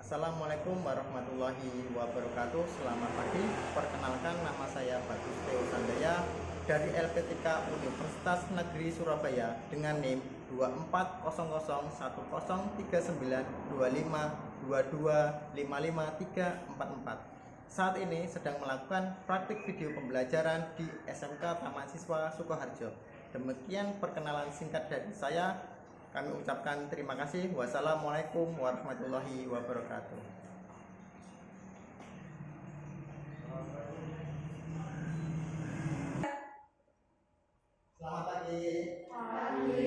Assalamualaikum warahmatullahi wabarakatuh. Selamat pagi. Perkenalkan, nama saya Bagus Theo Sandaya dari LPTK Universitas Negeri Surabaya dengan NIM 240010103522553444. Saat ini sedang melakukan praktik video pembelajaran di SMK Taman Siswa Sukoharjo. Demikian perkenalan singkat dari saya. Kami ucapkan terima kasih. Wassalamualaikum warahmatullahi wabarakatuh. Selamat pagi. Pagi.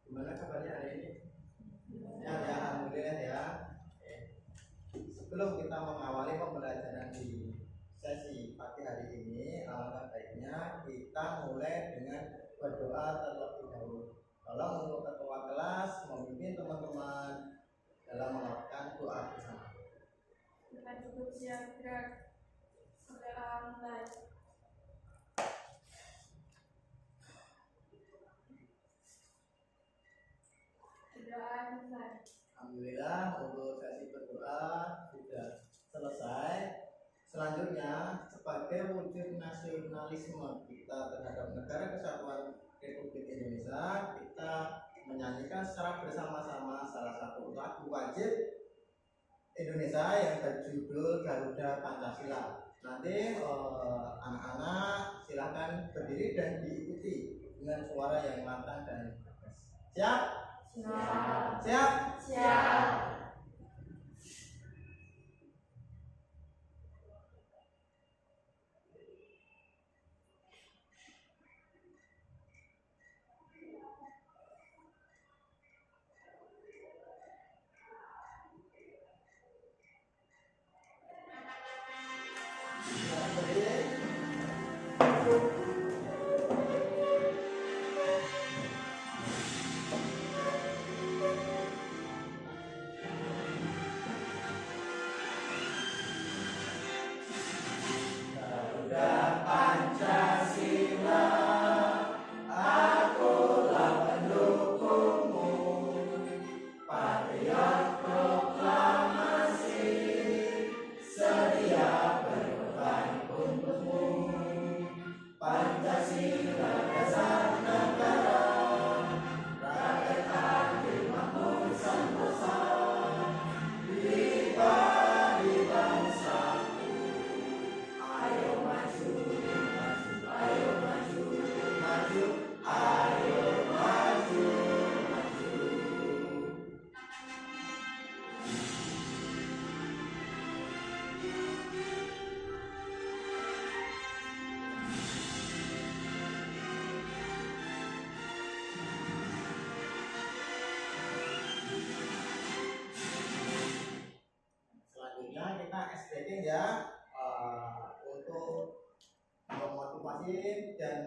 Gimana kabarnya hari ini? Ya, alhamdulillah ya. Sebelum kita mengawali pembelajaran di sesi pagi hari ini, alangkah baiknya kita mulai dengan berdoa terlebih dahulu. Tolong untuk ketua kelas memimpin teman-teman dalam melakukan doa bersama. Kita cukup siap gerak. Segera mulai. Doa mulai. Alhamdulillah untuk sesi berdoa sudah selesai. Selanjutnya, sebagai wujud nasionalisme kita terhadap Negara Kesatuan Republik Indonesia, kita menyanyikan secara bersama-sama salah satu lagu wajib Indonesia yang berjudul Garuda Pancasila. Nanti anak-anak silakan berdiri dan diikuti dengan suara yang lantang dan tegas. Siap? Siap. Siap? Siap. Selanjutnya kita SPT ya, untuk memotivasi dan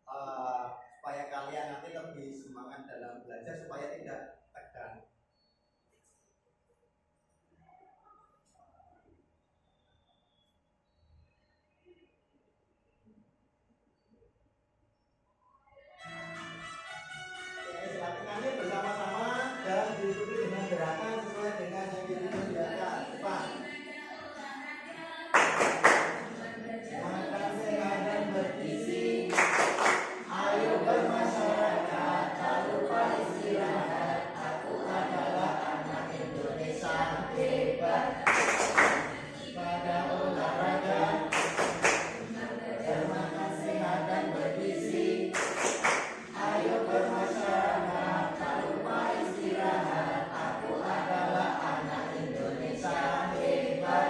supaya kalian nanti lebih semangat dalam belajar supaya tidak tegang. Latihannya bersama-sama dan diikuti dengan gerakan sesuai dengan yang disediakan. Cepat. Makan sehat dan bergizi. Ayo bermasyarakat, tak lupa istirahat. Aku adalah anak Indonesia hebat. Pada olahraga, bermakan sehat dan bergizi. Ayo bermasyarakat, tak lupa istirahat. Aku adalah anak Indonesia hebat.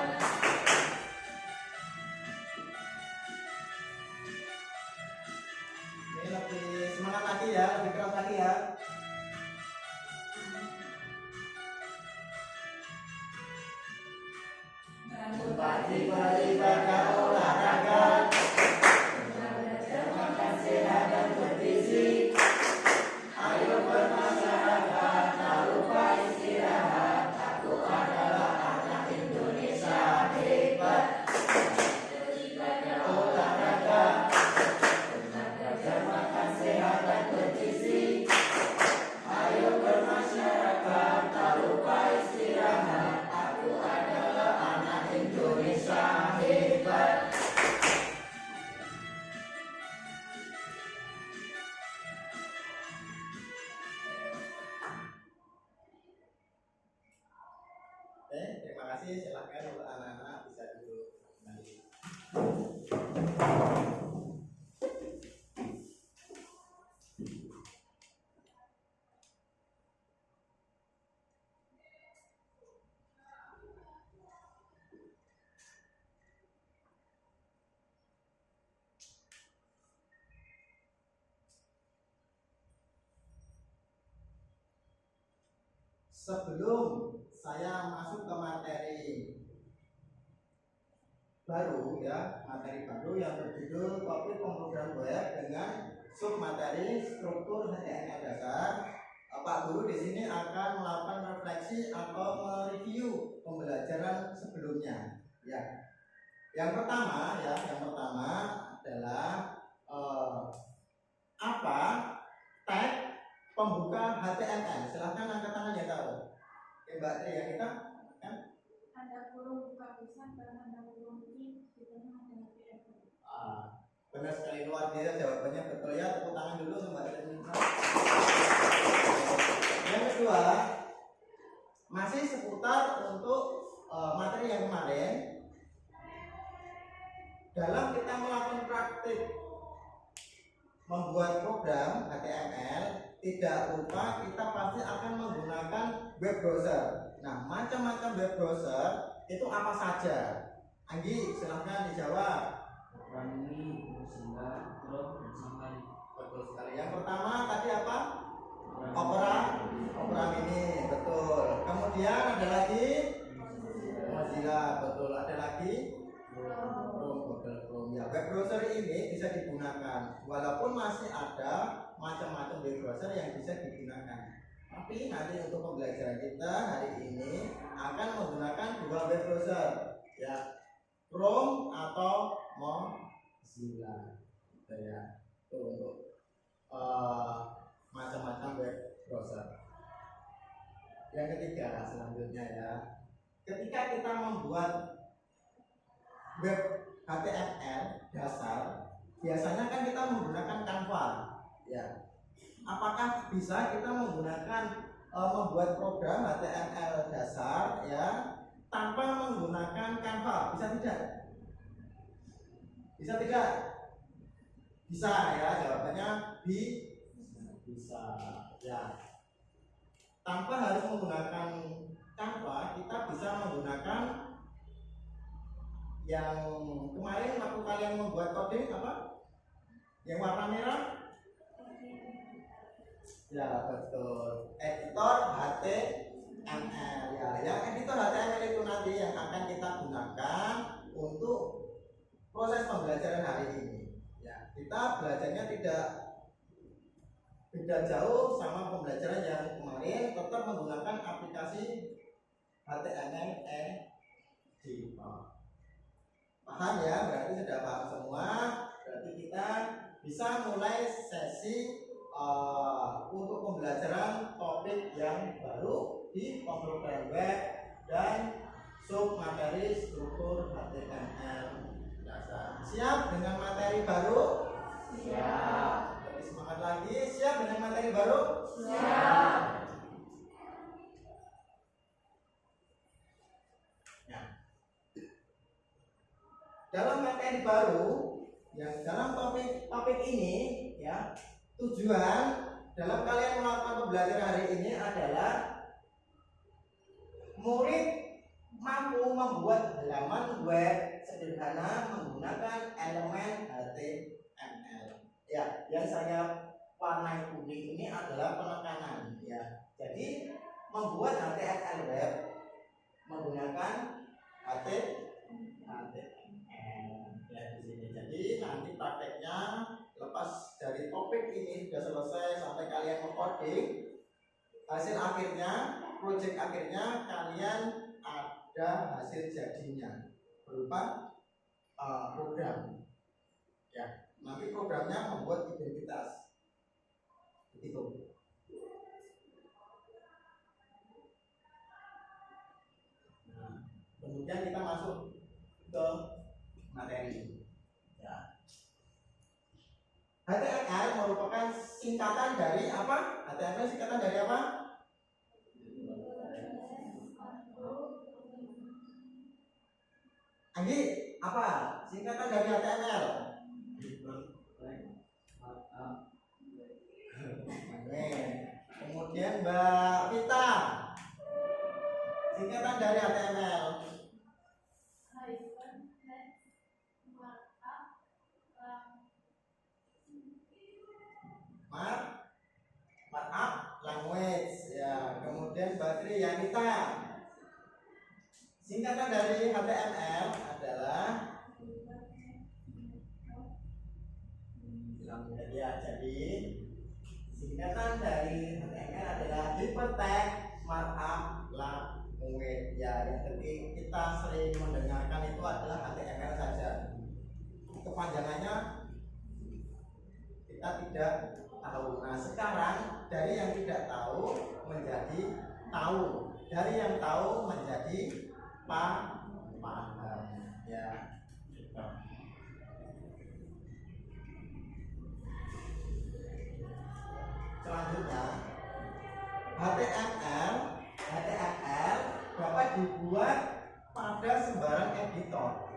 Ini lebih semangat lagi ya, lebih keras lagi ya. Bangun Pagi beribadah olahraga, makan sehat dan bergizi. Ayo bermasyarakat, tak lupa istirahat. Aku adalah anak Indonesia hebat. Olahraga, kasih, silakan untuk anak-anak bisa duduk kembali. Sebelum saya masuk ke materi baru ya, materi baru yang berjudul topik pemrograman web dengan submateri struktur HTML dasar, Pak Guru di sini akan melakukan refleksi atau mereview pembelajaran sebelumnya. Ya, yang pertama adalah apa tag pembuka HTML. Silahkan angkat tangan yang tahu. Oke, Mbak Tri ya, kita kan? Ada kurung buka tulisan dan ada kurung di tengah ada HTML. Benar sekali, luar biasa jawabannya, betul ya. Tepuk tangan dulu untuk Mbak Tri. Yang kedua masih seputar untuk materi yang kemarin. Dalam kita melakukan praktik membuat program HTML, tidak lupa kita pasti akan menggunakan web browser. Nah, macam-macam web browser itu apa saja? Anggi, silahkan dijawab. Opera, Mozilla, Chrome, dan Safari. Betul sekali. Yang pertama tadi apa? Opera Mini, betul. Kemudian ada lagi Mozilla, betul. Ada lagi Google Chrome. Ya, web browser ini bisa digunakan. Walaupun masih ada macam-macam web browser yang bisa digunakan. Tapi nanti untuk pembelajaran kita hari ini akan menggunakan dua web browser, ya, Chrome atau Mozilla. Gitu ya. Itu untuk macam-macam web browser. Yang ketiga selanjutnya ya, ketika kita membuat web HTML dasar, biasanya kan kita menggunakan Canva, ya. Apakah bisa kita menggunakan membuat program HTML dasar ya tanpa menggunakan Canva? Bisa tidak? Bisa tidak? Bisa ya, jawabannya bisa ya. Tanpa harus menggunakan Canva, kita bisa menggunakan yang kemarin waktu kalian membuat coding apa? Yang warna merah? Ya, betul. Editor HTML ya. Yang editor HTML itu nanti yang akan kita gunakan untuk proses pembelajaran hari ini. Ya, kita belajarnya tidak beda jauh sama pembelajaran yang kemarin, tetap menggunakan aplikasi HTML editor. Paham ya? Berarti sudah paham semua. Berarti kita bisa mulai sesi untuk pembelajaran topik yang baru di pemrograman web dan submateri struktur HTML dasar. Siap dengan materi baru? Siap. Lebih semangat lagi. Siap dengan materi baru? Siap. Ya. Dalam materi baru, yang dalam topik ini ya, tujuan dalam kalian melakukan pembelajaran hari ini adalah murid mampu membuat halaman web sederhana menggunakan elemen HTML. Ya, yang saya warnai kuning ini adalah penekanan ya. Jadi membuat HTML web menggunakan HTML ya di sini. Jadi nanti prakteknya lepas dari topik ini sudah selesai sampai kalian mengcoding, hasil akhirnya, project akhirnya kalian ada hasil jadinya berupa program. Ya, nanti programnya membuat identitas. Begitu. Nah, kemudian kita masuk ke materi. Ya. HTML merupakan singkatan dari apa? HTML singkatan dari apa? Anggi, apa singkatan dari HTML? Kemudian Mbak Vita, singkatan dari HTML. Markup language ya. Kemudian Mbak Triyanita, singkatan dari HTML adalah ya, jadi singkatan dari HTML adalah hypertext markup language ya. Yang kita sering mendengarkan itu adalah HTML saja. Kepanjangannya kita tidak tahu. Nah, sekarang dari yang tidak tahu menjadi tahu, dari yang tahu menjadi paham ya. Selanjutnya HTML dapat dibuat pada sembarang editor.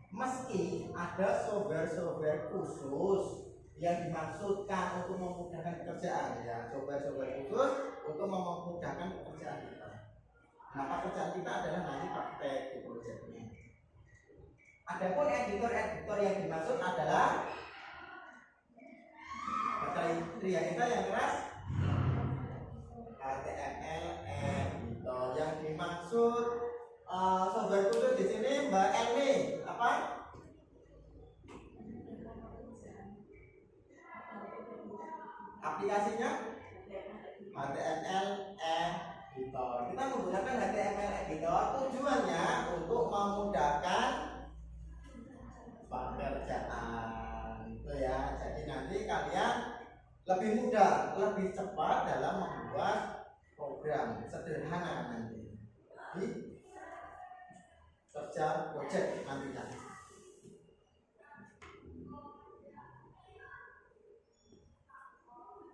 Meski ada software khusus yang dimaksudkan untuk memudahkan pekerjaan ya, software khusus untuk memudahkan pekerjaan kita. Nah, pekerjaan kita adalah nanti praktek di proyeknya. Adapun editor yang dimaksud adalah kriteria kita yang keras HTML editor. Yang dimaksud software khusus di sini Mbak Elmi apa? Aplikasinya HTML editor. Kita menggunakan HTML editor tujuannya untuk memudahkan pekerjaan itu ya. Jadi nanti kalian lebih mudah, lebih cepat dalam membuat program sederhana nanti di kerja project nantinya.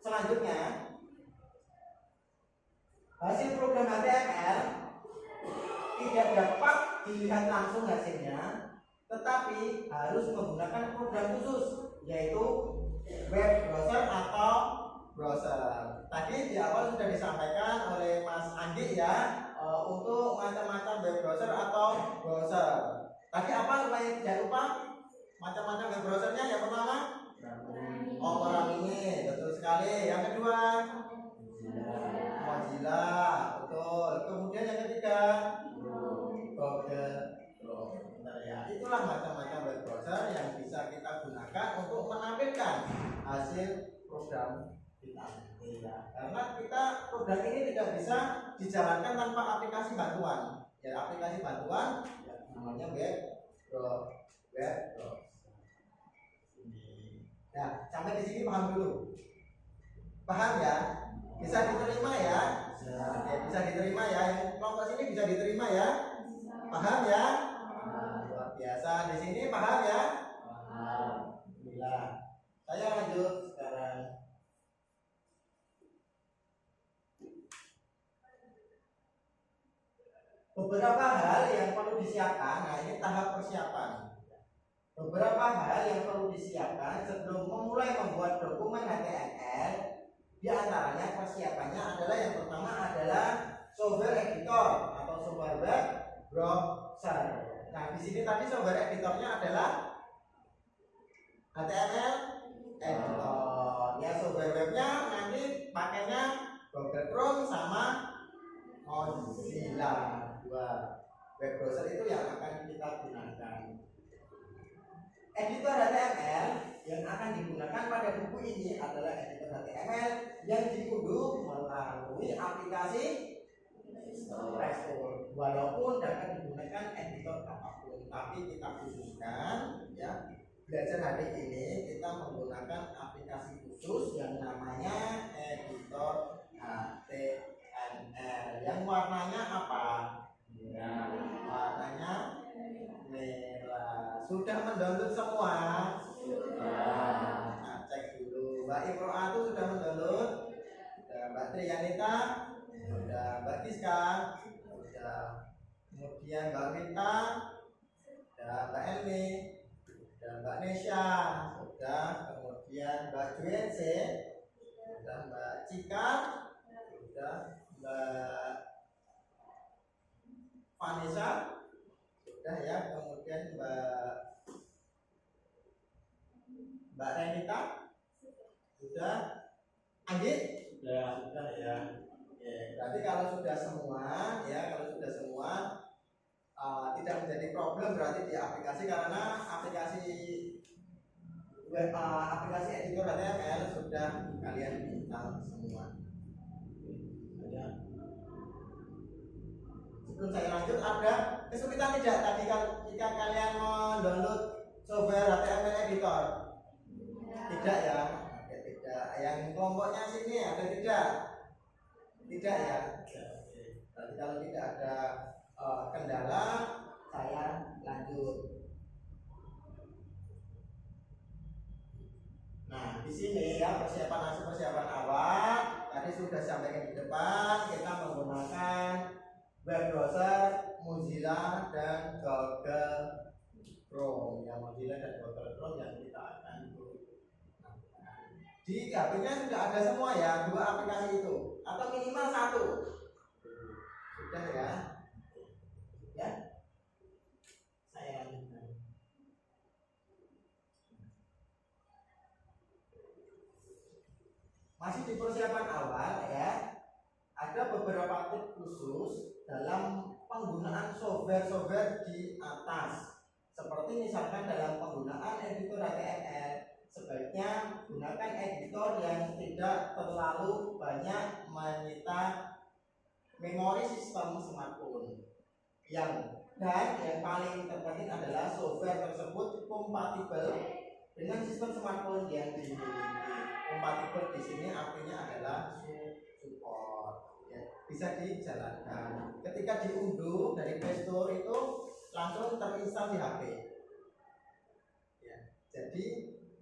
Selanjutnya, hasil program HTML tidak dapat dilihat langsung hasilnya, tetapi harus menggunakan program khusus, yaitu web browser atau browser. Tadi di awal sudah disampaikan oleh Mas Andi ya, untuk macam-macam web browser atau browser. Tadi apa supaya tidak lupa? Macam-macam web browsernya yang pertama Opera ini, betul sekali. Yang kedua Mozilla, betul. Kemudian yang ketiga Google Chrome. Ya, itulah macam-macam web browser yang bisa kita gunakan untuk menampilkan hasil program kita. Ya, karena kita program ini tidak bisa dijalankan tanpa aplikasi bantuan. Ya, aplikasi bantuan ya, namanya web browser. Nah, sampai di sini paham dulu. Paham ya? Bisa diterima ya? Bisa diterima ya. Yang kelompok sini bisa diterima ya? Paham ya? Luar biasa. Di sini paham ya? Alhamdulillah. Saya lanjut sekarang. Beberapa hal yang perlu disiapkan. Nah, ini tahap persiapan. Beberapa hal yang perlu disiapkan sebelum memulai membuat dokumen HTML, di antaranya persiapannya adalah yang pertama adalah software editor atau software web browser. Nah, di sini tadi software editornya adalah HTML editor. Ya, software webnya nanti pakainya Google Chrome sama Mozilla. Dua web browser itu yang akan kita gunakan. Editor HTML yang akan digunakan pada buku ini adalah editor HTML yang diunduh melalui aplikasi Restore. Walaupun dapat digunakan editor apapun, tapi kita khususkan ya, belajar hari ini kita menggunakan aplikasi khusus yang namanya editor HTML yang warnanya apa? Ya, warnanya merah. Sudah mendownload semua? Nah, cek dulu. Mbak Imro'a itu sudah mendownload? Sudah. Mbak Triyanita? Sudah. Mbak Tiska? Sudah. Kemudian Mbak Rita? sudah Mbak Elmi, sudah Mbak Nesya, sudah, kemudian Mbak Juense, sudah Mbak Cika, sudah Mbak Vanessa, sudah ya, kemudian Mbak Renita, sudah, Anggit, sudah ya. Oke, berarti kalau sudah semua ya, kalau sudah semua tidak menjadi problem berarti di aplikasi, karena aplikasi aplikasi editor HTML sudah kalian install semua. Ya. Sebelum saya lanjut, ada kesulitan tidak tadi jika kalian mendownload software HTML editor? Tidak ya. Oke, tidak. Yang kelompoknya sini ada tidak? Tidak ya. Oke. Berarti kalau tidak ada kendala, saya lanjut. Nah, di sini ya persiapan awal tadi sudah sampaikan di depan, kita menggunakan web browser Mozilla dan Google Chrome. Ya, Mozilla dan Google Chrome yang kita akan gunakan. Di HP-nya sudah ada semua ya, 2 aplikasi itu atau minimal 1. Sudah ya. Ya. Saya lanjutkan. Masih di persiapan awal ya, ada beberapa tips khusus dalam penggunaan software di atas. Seperti misalkan dalam penggunaan editor HTML, sebaiknya gunakan editor yang tidak terlalu banyak menyita memori sistem smartphone. Dan yang paling terpenting adalah software tersebut kompatibel dengan sistem smartphone yang dimiliki. Kompatibel di sini artinya adalah support, ya, bisa dijalankan. Ketika diunduh dari Play Store itu langsung terinstal di HP, ya, jadi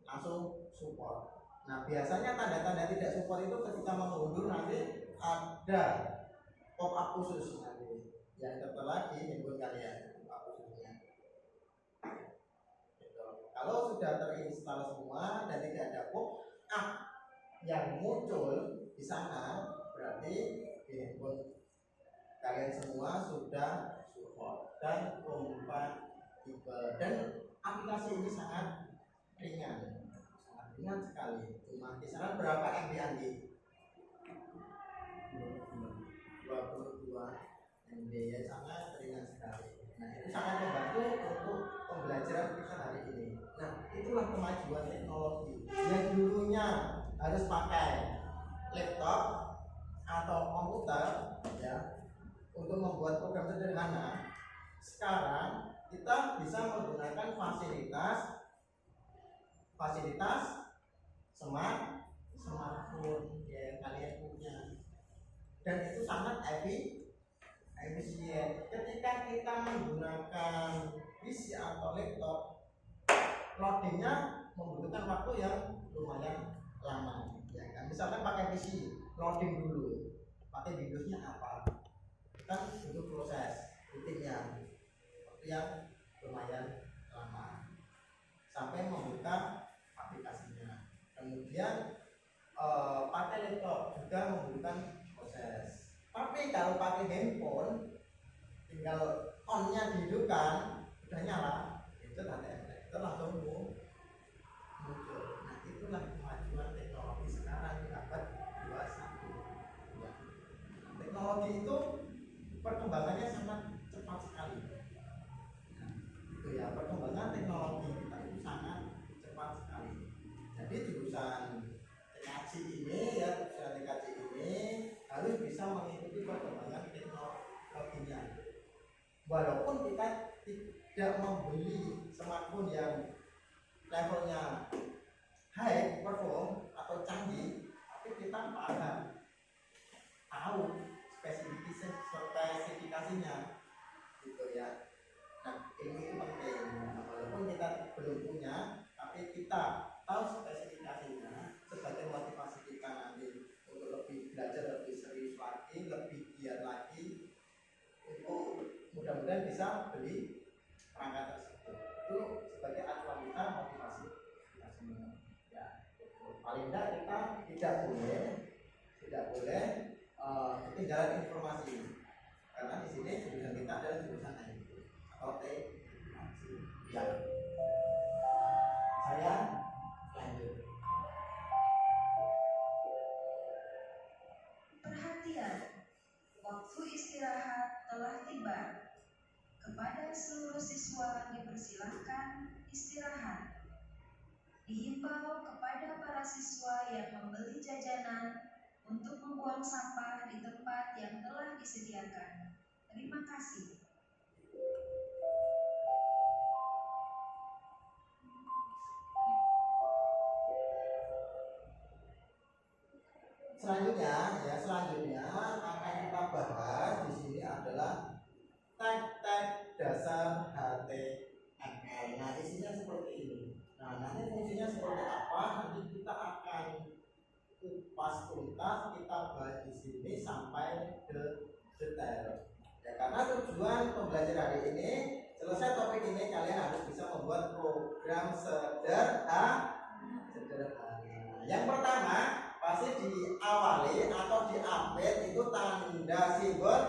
langsung support. Nah, biasanya tanda-tanda tidak support itu ketika mengunduh nanti ada pop up khusus nanti yang tertera di handphone kalian, pop up khususnya. Kalau sudah terinstall semua dan tidak ada pop up yang muncul di sana, berarti di handphone kalian semua sudah support dan kompatibel. Dan aplikasi ini sangat ringan sekali. Cuma kisaran berapa MB Andi? 22 MB ya, sangat ringan sekali. Nah, itu sangat membantu untuk pembelajaran kita hari ini. Nah, itulah kemajuan teknologi. Yang dulunya harus pakai laptop atau komputer ya untuk membuat program sederhana, sekarang kita bisa menggunakan fasilitas smartphone yang kalian punya, dan itu sangat efisien. Ketika kita menggunakan PC atau laptop, loadingnya membutuhkan waktu yang lumayan lama, ya kan? Misalkan pakai PC, loading dulu, pakai Windowsnya apa, kan butuh proses rutinnya, waktu yang lumayan lama sampai membuka aplikasinya. Kemudian pakai laptop juga membutuhkan proses. Tapi kalau pakai handphone, tinggal on-nya dihidupkan, udah nyala, itu langsung muncul. Nah, itulah kemajuan teknologi sekarang di abad 21. Ya. Teknologi itu perkembangannya sangat cepat sekali. Nah, itu ya, perkembangan teknologi kita itu sangat cepat sekali. Jadi jurusan TKJ ini ya, harus bisa mengikuti perkembangan teknologinya. Walaupun kita tidak membeli smartphone yang levelnya high perform atau canggih, tapi kita tahu spesifikasinya gitu ya. Nah, ini penting. Nah, walaupun kita belum punya, tapi kita tahu spesifikasinya sebagai motivasi kita nanti untuk lebih belajar lebih serius lagi, lebih giat lagi, itu mudah-mudahan bisa beli perangkat tersebut. paling tidak kita tidak boleh ketinggalan informasi ini. Karena di sini jurusan kita adalah jurusan IT atau teknologi. Ya, saya lanjut. Perhatian, waktu istirahat telah tiba. Kepada seluruh siswa dipersilahkan istirahat. Dihimbau kepada para siswa yang membeli jajanan untuk membuang sampah di tempat yang telah disediakan. Terima kasih. Selanjutnya akan kita bahas di sini adalah tag-tag dasar HTML. Nah, isinya seperti ini. Nah, nanti fungsinya seperti apa? Nanti kita akan kupas tuntas, kita bahas di sini sampai ke detail. Ya, karena tujuan pembelajaran hari ini, selesai topik ini kalian harus bisa membuat program sederhana. Yang pertama pasti diawali atau diupdate itu tanda simbol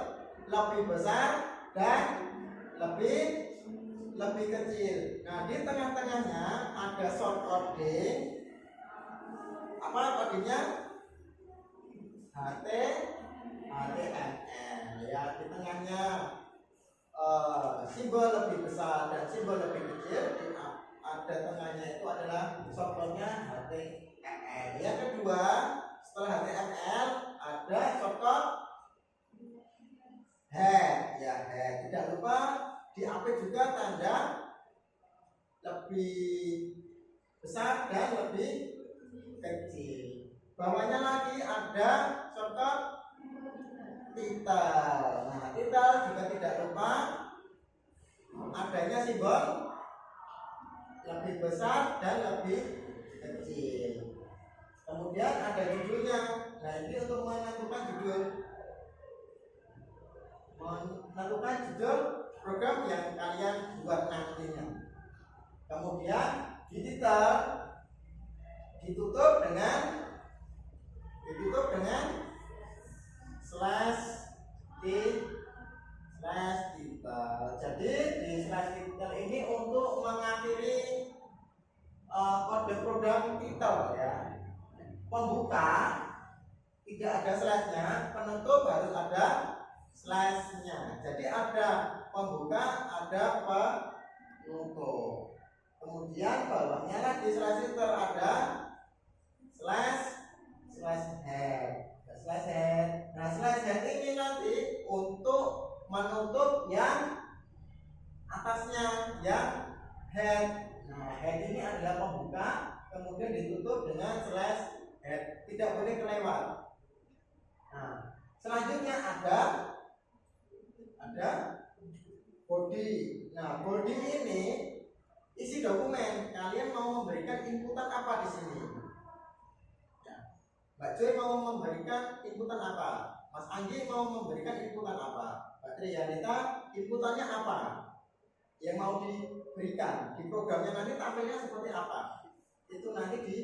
lebih besar dan lebih kecil. Nah, di tengah-tengahnya ada short coding. Apa codingnya? HTML. Ya, di tengahnya simbol lebih besar dan simbol lebih kecil. Ada tengahnya itu adalah short code-nya HTML. Yang kedua, setelah HTML ada shortcut head. Ya, head. Tidak lupa di-update juga tanda lebih besar dan lebih kecil. Bawahnya lagi ada shortcut title. Nah, title juga tidak lupa adanya simbol lebih besar dan lebih kecil. Kemudian ada judulnya. Nah, ini untuk menentukan judul program yang kalian buat nantinya. Kemudian di titel ditutup dengan title. Jadi di slash title ini untuk mengakhiri kode program title ya. Pembuka tidak ada slashnya, penutup harus ada slashnya. Jadi ada pembuka, ada penutup. Kemudian bawahnya lagi slash title ada slash head. Nah, slash head ini nanti untuk menutup yang atasnya, yang head. Nah, head ini adalah pembuka, kemudian ditutup dengan slash head, tidak boleh kelewat. Nah, selanjutnya ada body. Nah, body ini isi dokumen. Kalian mau memberikan inputan apa di sini? Ya. Mbak Joy mau memberikan inputan apa? Mas Anggi mau memberikan inputan apa? Mbak Triyanita inputannya apa? Yang mau diberikan di programnya nanti tampilnya seperti apa? Itu nanti di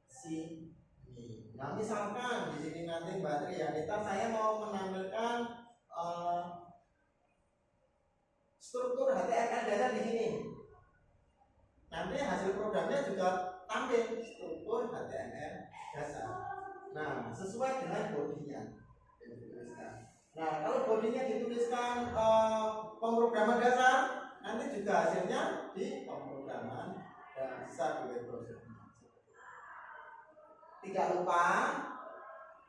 sini. Nah, misalkan di sini nanti Mbak Triyanita saya mau menampilkan struktur HTML dasar di sini. Nanti hasil programnya juga tampil struktur HTML dasar. Nah, sesuai dengan bodinya yang dituliskan. Nah, kalau bodinya dituliskan pemrograman dasar, nanti juga hasilnya di pemrograman dasar di web browser. Tidak lupa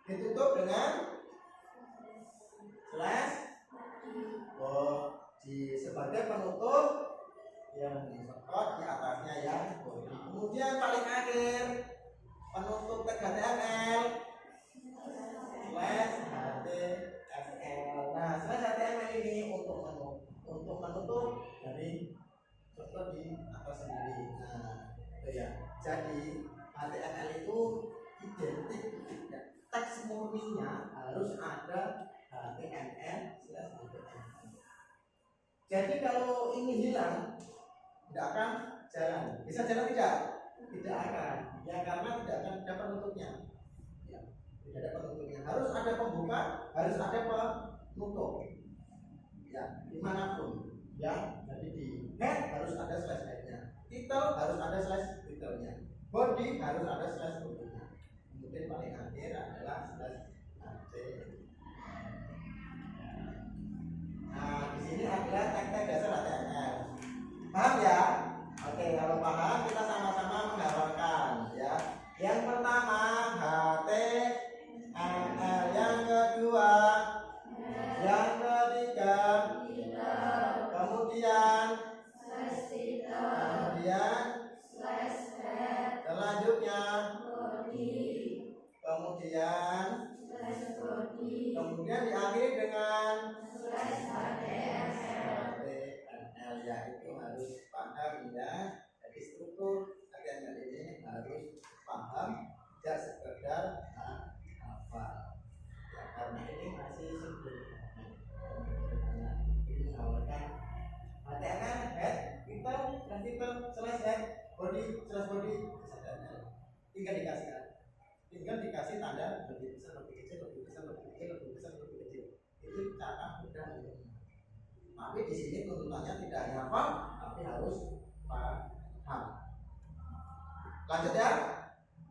ditutup dengan slash body sebagai penutup yang di atasnya yang body. Kemudian paling akhir penutup tag HTML slash HTML. Nah, slash HTML ini untuk menutup dari struktur di atas sendiri. Nah, itu ya. Jadi HTML itu identik ya, teks murninya harus ada HTML slash HTML. Jadi kalau ini hilang tidak akan jalan. Bisa jalan tidak? Tidak akan. Ya, karena tidak akan ada harus ada penutup ya dimanapun ya. Jadi di head harus ada slash headnya, title harus ada slash titelnya, body harus ada slash bodynya, kemudian paling akhir adalah slash HT. Nah di sini adalah tag-tag dasar HTML. Paham ya? Oke, kalau paham kita sama-sama menghafalkan ya. Yang pertama HTML, yang kedua, yang ketiga, kemudian selanjutnya, kemudian diakhiri dengan HTML ya. Itu harus paham ya. Jadi struktur HTML ini harus paham, tidak sekedar hafal ya, karena ini masih sederhana. Ini mengawalkan HTML head, title, slash head, body, slash body, HTML. Tinggal dikasih tanda lebih besar, lebih kecil, lebih besar, lebih kecil, lebih besar, lebih kecil. Itu cara mudah untuk. Tapi di sini tuntutannya tidak hanya hafal, tapi harus paham. Lanjut ya,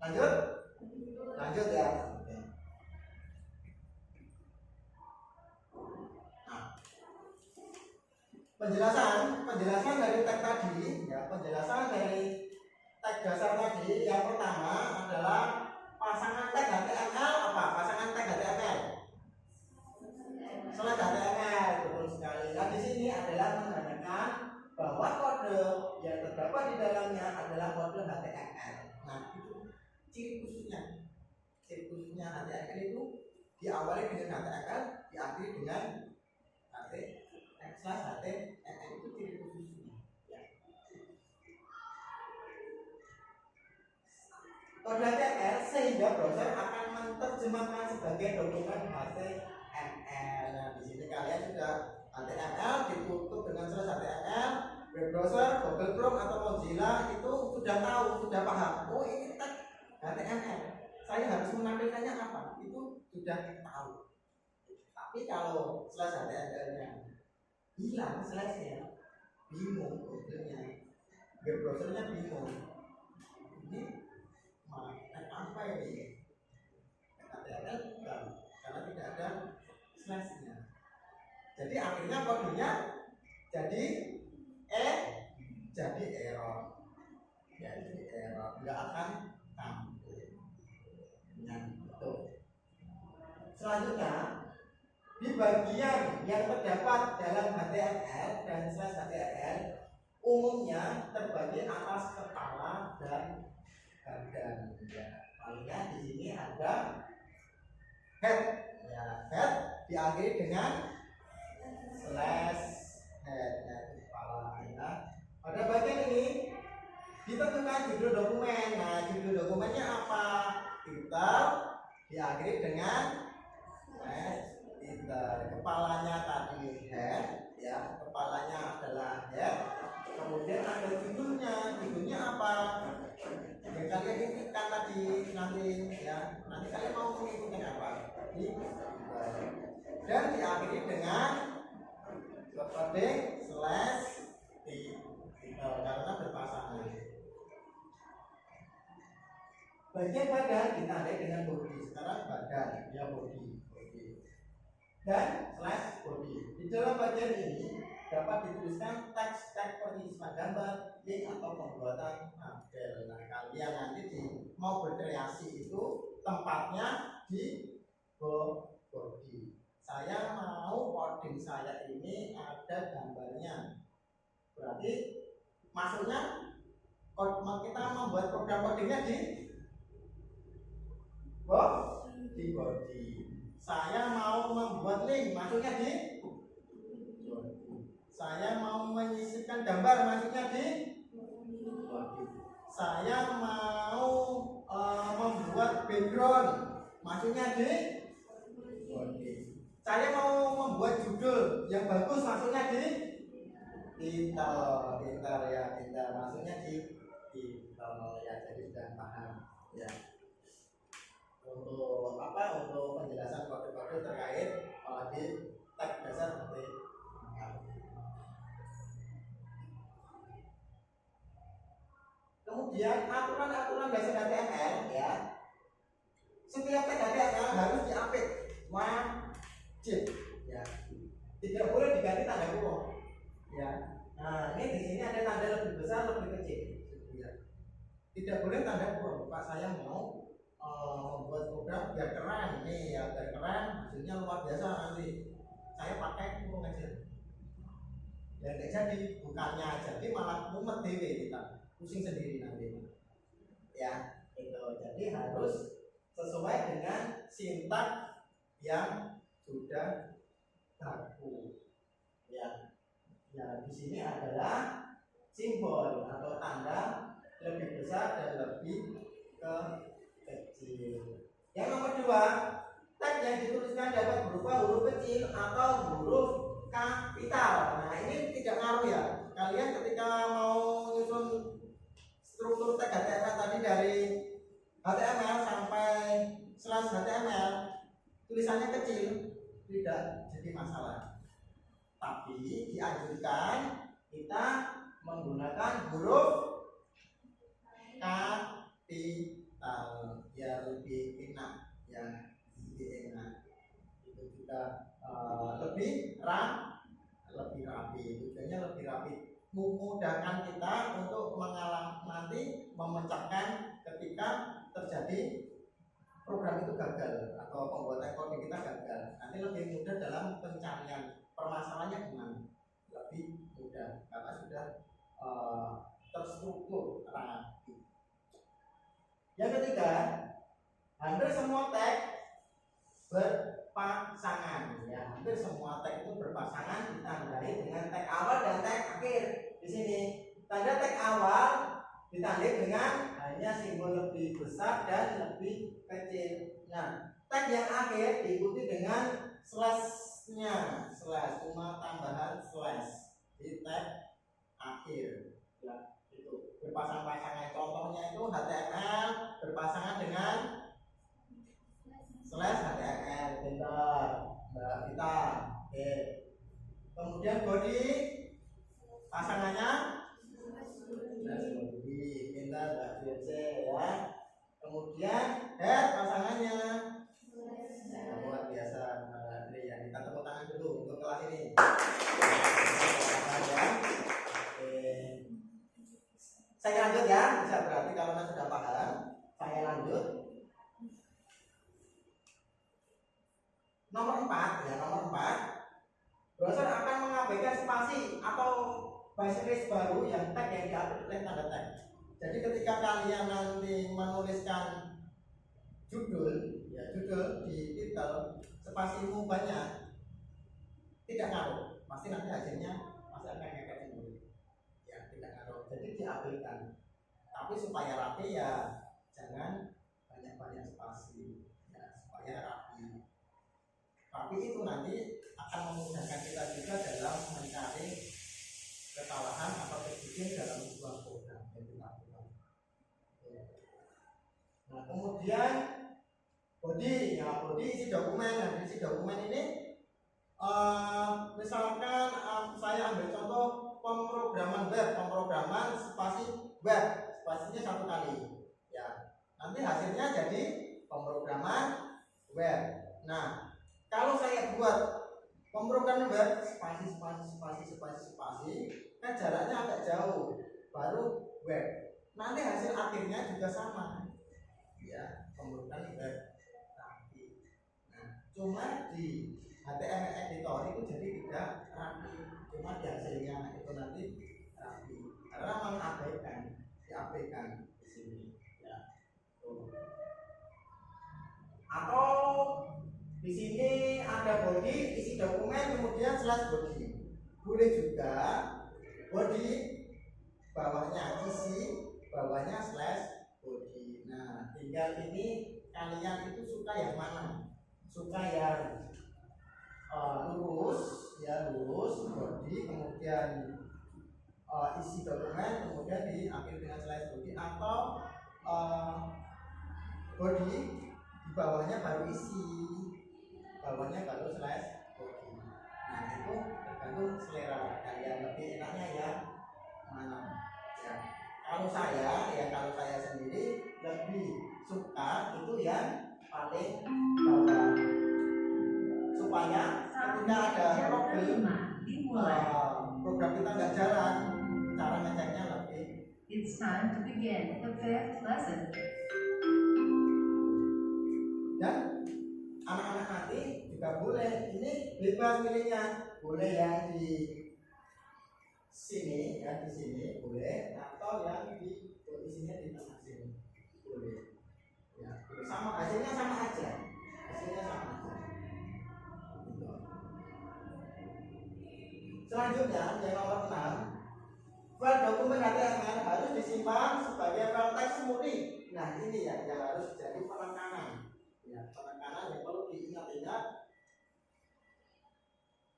lanjut ya. Nah, penjelasan dari tag tadi ya, penjelasan dari tag dasar tadi. Yang pertama adalah pasangan tag HTML apa? Pasangan tag HTML slash HTML, betul sekali. Nah di sini adalah menandakan bahwa kode yang terdapat di dalamnya adalah kode HTML. Nah itu ciri khususnya HTML itu diawali dengan HTML, diakhiri dengan HTML, itu ciri khususnya. Ya. Kode HTML sehingga browser akan menerjemahkan sebagai dokumen HTML. Nah di sini kalian sudah HTML ditutup dengan slash HTML, web browser, Google Chrome atau Mozilla itu sudah tahu, sudah paham. Oh ini tag HTML, saya harus menampilkannya apa? Itu sudah tahu. Tapi kalau slash HTML-nya hilang, slashnya bingung, Google-nya, web browsernya bingung. Ini apa ini? HTML bukan, karena tidak ada slashnya. Jadi akhirnya kodenya jadi error. Ya, jadi error, nggak akan tampil. Yang itu. Selanjutnya di bagian yang terdapat dalam HTML dan slash HTML umumnya terbagi atas kepala dan badan. Ya, paling di sini ada head. Ya, head diakhiri dengan slash head, yaitu kepala ya. Pada bagian ini ditentukan judul dokumen. Nah, judul dokumennya apa? Titel diakhiri dengan slash titel. Kepalanya tadi head, ya, kepalanya adalah head. Kemudian ada judulnya apa? Yang kalian inginkan tadi nanti ya, nanti kalian mau mengikuti apa? Dan diakhiri dengan subheading slash titel karena berpasangan. Bagian badan ditandai dengan body. Sekarang badan ya, body dan slash body. Di dalam bagian ini dapat dituliskan teks pengisian gambar, link atau pembuatan tabel. Nah, kalian nanti mau berkreasi itu tempatnya di body. Saya mau coding saya ini ada gambarnya. Berarti maksudnya kita membuat program codingnya di body. Saya mau membuat link, maksudnya di body. Saya mau menyisipkan gambar, maksudnya di body. Saya mau membuat background, maksudnya di body. Saya mau membuat judul yang bagus, maksudnya di titel ya, titel maksudnya di titel ya. Jadi sudah paham ya. Untuk penjelasan kode-kode terkait teman-teman belajar HTML ya, setiap tag HTML harus diapit wajib ya, tidak boleh diganti tanda kurung ya. Nah ini di sini ada tanda lebih besar lebih kecil ya. Tidak boleh tanda kurung. Pak saya mau membuat program biar keren nih ya, biar keren hasilnya luar biasa, nanti saya pakai kurung aja ya, nggak jadi, bukannya jadi malah mumet dewe, kita pusing sendiri nanti ya itu. Jadi harus sesuai dengan sintaks yang sudah baku ya. Ya di sini adalah simbol atau tanda lebih besar dan lebih kecil. Yang nomor 2, tag yang dituliskan dapat berupa huruf kecil atau huruf kapital. Nah ini tidak ngaruh ya, kalian ketika mau nyusun struktur tag HTML tadi dari HTML sampai /HTML tulisannya kecil tidak jadi masalah, tapi dianjurkan kita menggunakan huruf kapital ya, lebih enak ya, lebih enak, itu juga lebih rapi, tujuannya lebih rapi, memudahkan kita untuk nanti memecahkan ketika terjadi program itu gagal atau pembuatan kode kita gagal, nanti lebih mudah dalam pencarian permasalahannya gimana, lebih mudah karena sudah terstruktur rapi. Yang ketiga, hampir semua tag berpasangan ya, hampir semua tag itu berpasangan ditandai dengan tag awal dan tag akhir. Di sini tanda tag awal ditandai dengan hanya simbol lebih besar dan lebih kecil. Nah, tag yang akhir diikuti dengan slash-nya, slash cuma tambahan slash di tag akhir ya, itu berpasang-pasangan. Contohnya itu HTML berpasangan dengan slash HTML, bentar Mbak Vita. Oke. Kemudian body pasangannya slash body, bentar Mbak JC ya. Kemudian head pasangannya luar biasa Mbak Andri ya. Kita tepuk tangan dulu untuk kelas ini. Saya lanjut ya, bisa berarti kalau Anda sudah paham, saya lanjut. Nomor 4 ya, nomor 4, browser akan mengabaikan spasi atau backslash baru yang tag yang diatur oleh tanda tag. Jadi ketika kalian nanti menuliskan judul ya, judul di titel spasimu banyak, tidak ngaruh, pasti nanti hasilnya masih akan ngekek sendiri ya, tidak ngaruh, jadi diabaikan. Tapi supaya rapi ya jangan banyak-banyak spasi ya, supaya rapi. Tapi itu nanti akan memudahkan kita juga dalam mencari kesalahan atau kebijikan dalam sebuah program yang kita lakukan. Nah kemudian body, ya body isi dokumen. Nah isi dokumen ini misalkan saya ambil contoh pemrograman web, pemrograman spasi web, spasinya 1 kali ya, nanti hasilnya jadi pemrograman web. Nah kalau saya buat pemrograman web spasi kan jaraknya agak jauh, baru web, nanti hasil akhirnya juga sama ya, pemrograman web rapi. Nah cuma di HTML editor itu jadi tidak rapi, cuma di hasilnya itu nanti rapi karena diabaikan di sini ya. Atau di sini ada body isi dokumen kemudian slash body, boleh juga body bawahnya isi, bawahnya slash body. Nah tinggal ini kalian itu suka yang mana, suka yang lurus ya, lurus body kemudian isi dokumen kemudian diakhiri dengan slash body, atau body di bawahnya baru isi, bawahnya baru slash body. Nah itu tergantung selera kalian, lebih enaknya ya mana ya. Kalau saya sendiri lebih suka itu yang paling bawah, supaya ketika ada problem program kita nggak jalan, cara ngeceknya lebih. It's time to begin the fifth lesson. Dan anak-anak nanti juga boleh, ini bebas pilihnya, boleh yang di sini ya, di sini boleh, atau yang di isinya di tengah sini boleh ya, sama hasilnya sama aja, hasilnya sama aja. Selanjutnya yang nomor 6, file dokumen HTML harus disimpan sebagai file teks murni. Nah ini ya yang harus jadi penekanan ya, penekanan yang perlu diingat-ingat.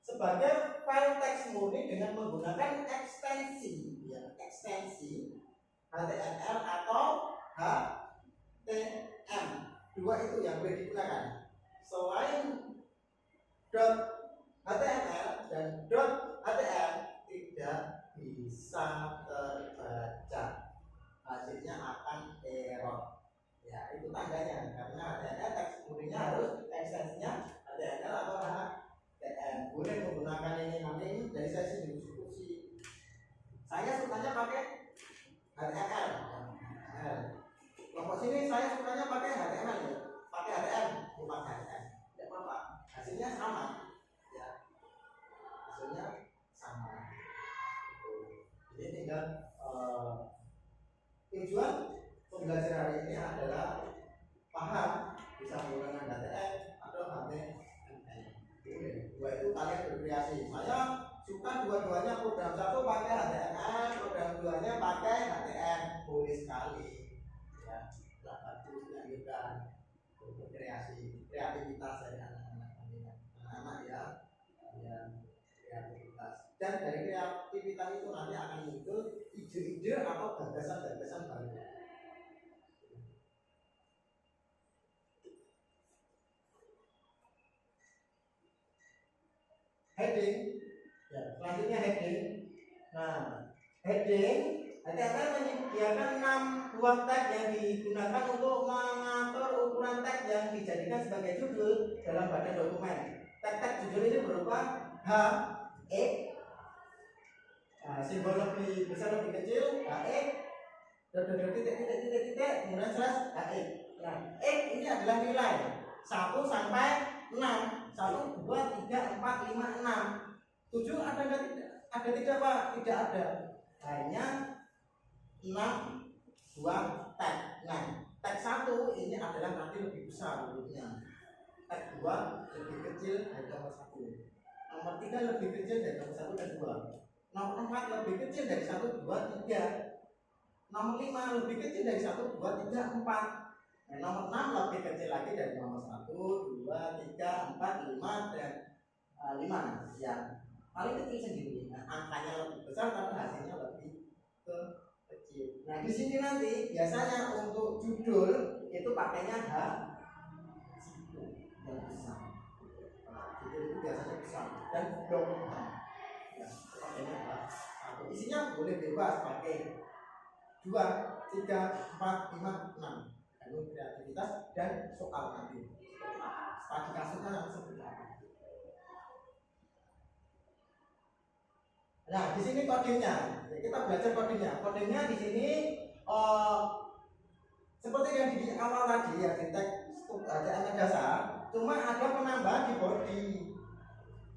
Sebagai file teks murni dengan menggunakan ekstensi ya, ekstensi HTML atau HTM, dua itu yang boleh digunakan. Selain .html dan .htm tidak bisa terbaca, hasilnya akan error ya, itu tandanya. Karena HTML teks murninya harus ekstensinya HTML atau HTM. Boleh menggunakan ini, nanti ini dari sesi diskusi. Saya sukanya pakai HTML. Kelompok sini saya sukanya pakai HTML ya, pakai HTM bukan HTM, tidak apa-apa, hasilnya sama ya, hasilnya sama. Jadi tinggal tujuan pembelajaran hari ini adalah paham bisa menggunakan HTM atau HTML. Dua itu kalian berkreasi. Saya suka dua-duanya, program satu pakai HTML, program duanya pakai HTM, boleh sekali ya. Bagus, dilanjutkan berkreasi, kreativitas dari anak-anak ya, kreativitas. Dan dari kreativitas itu nanti akan muncul ide-ide atau gagasan-gagasan baru. Heading ya, selanjutnya heading. Nah, heading HTML menyediakan 6 buah tag yang digunakan untuk mengatur ukuran tag yang dijadikan sebagai judul dalam badan dokumen. Tag-tag judul ini berupa H, E, simbol lebih besar lebih kecil, H, E, titik, kemudian slash H, E. Nah, E ini adalah nilai 1 sampai 6. 1, 2, 3, 4, 5, 6. 7 ada nggak? Ada tidak Pak? Tidak ada. Hanya 6 buah tag. Nah, tag 1 ini adalah nanti lebih besar bentuknya. Tag 2 lebih kecil dari nomor 1. Nomor 3 lebih kecil dari nomor 1 dan 2. Nomor 4 lebih kecil dari 1, 2, 3. Nomor 5 lebih kecil dari 1, 2, 3, 4. Nah, nomor 6 lebih kecil lagi dari nomor 1, 2, 3, 4, 5 dan 5 yang paling kecil sendiri. Nah, angkanya lebih besar tapi hasilnya lebih kecil. Nah, di sini nanti biasanya untuk judul itu pakainya H yang besar. Judul itu biasanya besar dan blok ya, pakainya H. Isinya boleh bebas pakai 2, 3, 4, 5, 6. Lalu kreativitas dan soal nanti. Studi kasusnya nanti seperti apa? Nah, di sini kodenya. Kita belajar kodenya. Kodenya di sini seperti yang di awal tadi ya, di teks HTML dasar, cuma ada penambahan di body.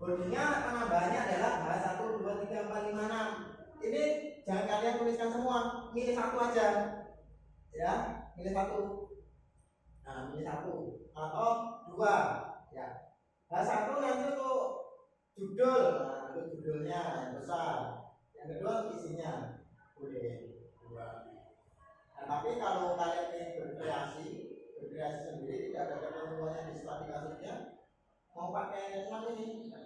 Bodinya penambahannya adalah H 1, 2, 3, 4, 5, 6. Ini jangan kalian tuliskan semua, milih satu aja. Ya, milih satu. Nah, milih satu atau 2 ya. H1 nanti untuk judul, nah, untuk judulnya yang besar. Yang kedua isinya boleh 2. Nah, tapi kalau kalian ingin berkreasi sendiri, tidak ada ketentuannya di studi kasusnya, mau pakai 6 ini kita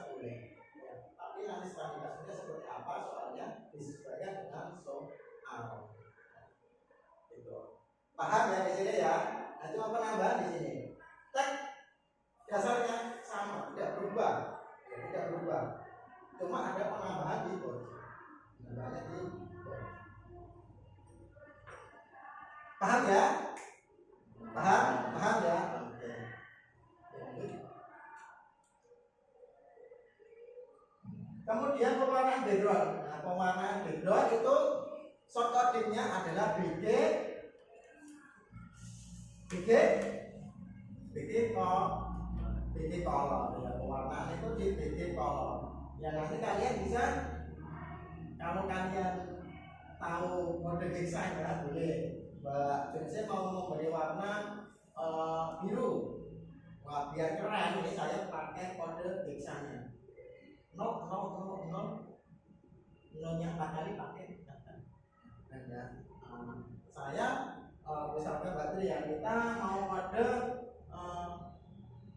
boleh ya. Tapi nanti studi kasusnya seperti apa soalnya disesuaikan dengan soal. Gitu. Paham ya di sini ya? Nah, cuma penambahan di sini. Tag dasarnya sama, tidak berubah. Ya, tidak berubah. Cuma ada penambahan di body. Penambahannya di body. Paham ya? Paham ya? Oke. Kemudian pewarnaan background. Nah, pewarnaan background itu short codingnya adalah BG color ya, pewarnaan itu di BG color. Ya nanti kalian bisa, kalau kalian tahu mode desain ya, boleh Mbak Jensen mau memberi warna biru. Wah, biar keren ini saya pakai kode desainnya. Nolnya 4 kali pakai. Dan ya, saya misalkan Mbak Tri ya, kita mau kode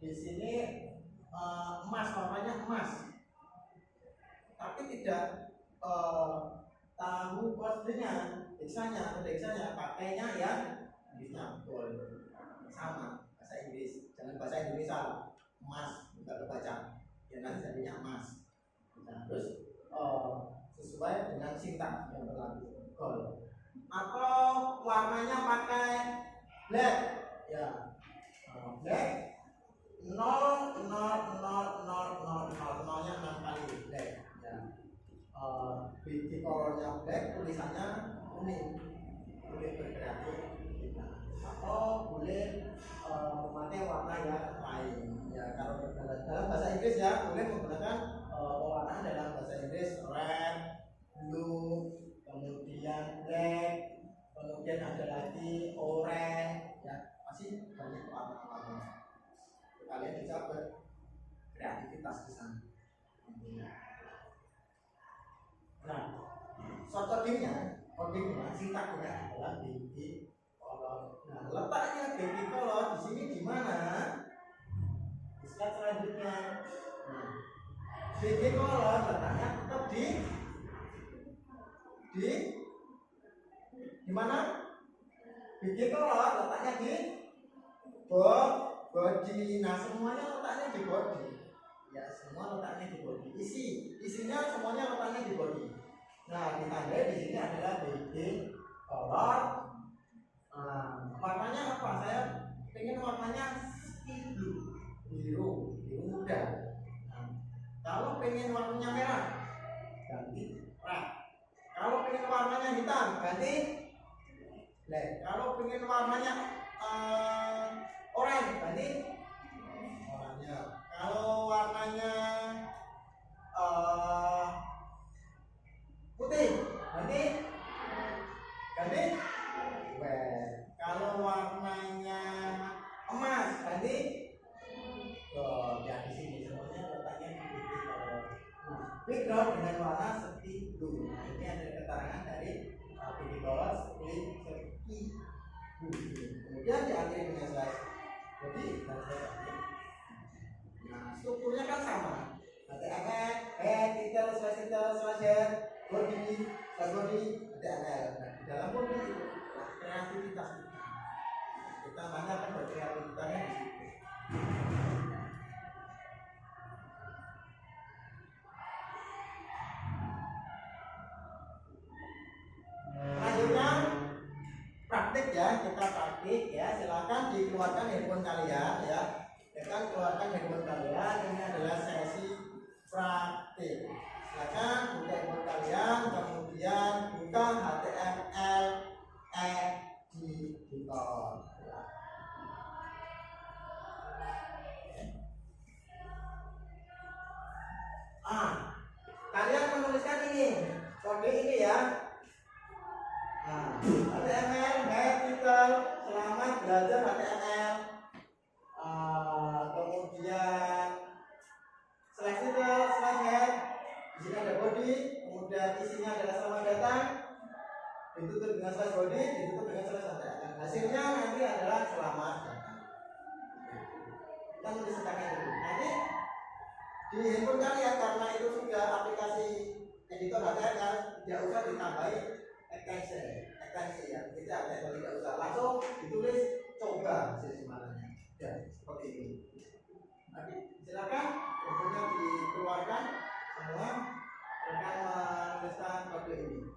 di sini emas, warnanya emas. Tapi tidak tahu kodenya, desainnya pakainya yang Inggrisnya gold, sama bahasa Inggris, jangan bahasa Indonesia emas, nggak kebaca ya, nanti jadinya emas. Nah, terus sesuai dengan sintaks yang berlaku gold, atau warnanya pakai black ya, black 0 0 0 0 0 0 nya 6 kali black ya. Biji colornya black, tulisannya kuning, boleh berkreasi atau boleh memakai warna yang lain ya. Kalau dalam bahasa Inggris ya, boleh menggunakan pewarnaan dalam bahasa Inggris red, blue, kemudian black, kemudian ada lagi orange ya, masih banyak warna-warna. Kalian bisa berkreativitas di sana. Nah, short codingnya sintaknya adalah baby color. Nah, letaknya baby color di sini di mana? Di slide selanjutnya. Nah, baby color letaknya tetap di mana? Baby color letaknya di body. Nah, semuanya letaknya di body. Ya, semua letaknya di body. Isinya semuanya letaknya di body. Nah, ditandai di sini adalah BG color. Warnanya apa? Saya ingin warnanya biru muda. Nah, kalau pengen warnanya merah, ganti red. Kalau pengen warnanya hitam, ganti black. Kalau pengen warnanya orange, ganti oranye. Kalau warnanya putih, ganti red. Kalau warnanya emas, ganti gold. Ya, di sini semuanya letaknya di background dengan warna seperti itu. Nah, ini ada keterangan dari baby color seperti itu. Kemudian diakhiri dengan slide body dan slide. Nah, strukturnya kan sama. HTML, head, title, slash head, body, HTML. Nah, di dalam body itu kreativitas kita banyak kan berkreativitasnya di situ. Selanjutnya praktik ya, kita praktik ya. Silakan dikeluarkan handphone kalian ya. Silakan keluarkan handphone kalian. Ini adalah sesi praktik. Silakan buka handphone kalian, kemudian buka HTML editor. Kalian menuliskan ini, kode ini ya. HTML, head, title, selamat belajar HTML. Kemudian slash title, slash head, di sini ada body, kemudian isinya adalah selamat datang, ditutup dengan slash body, ditutup dengan slash HTML. Hasilnya nanti adalah selamat datang. Kita menuliskan itu. Nanti di handphone kalian, karena itu sudah aplikasi editor HTML, tidak usah ditambahi ekstensi ya, tidak usah, langsung ditulis coba hasil semuanya ya, seperti ini. Oke, silakan handphonenya dikeluarkan semua, akan menuliskan kode ini.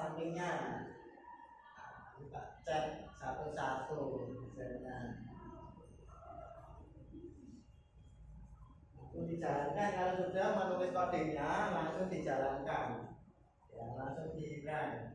sampingnya. Nah, kita cek satu-satu hasilnya. Itu dijalankan, kalau sudah menulis kodenya langsung dijalankan, ya langsung di run.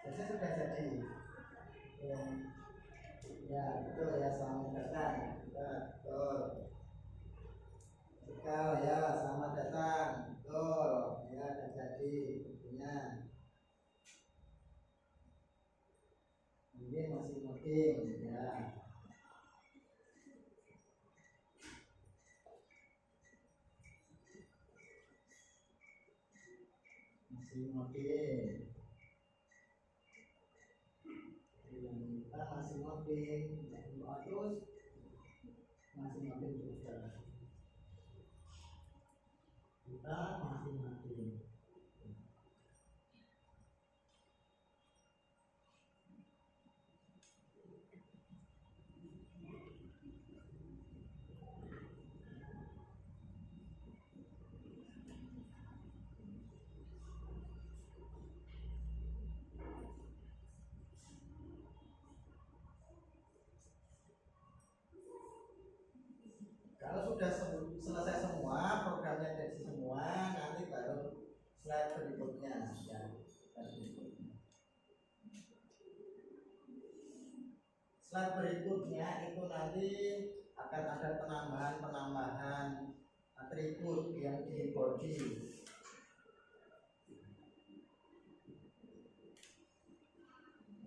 Biasanya sudah jadi. Ya betul ya, selamat datang. Betul. Betul ya, selamat datang. Betul ya, sudah jadi tentunya. Mungkin masih mungkin ya. Masih mungkin. Kita masih makin terus masih makin juga kita masih makin. Kalau sudah selesai semua, programnya deteksi semua, nanti baru slide berikutnya ya. Slide berikutnya itu nanti akan ada penambahan atribut yang di body.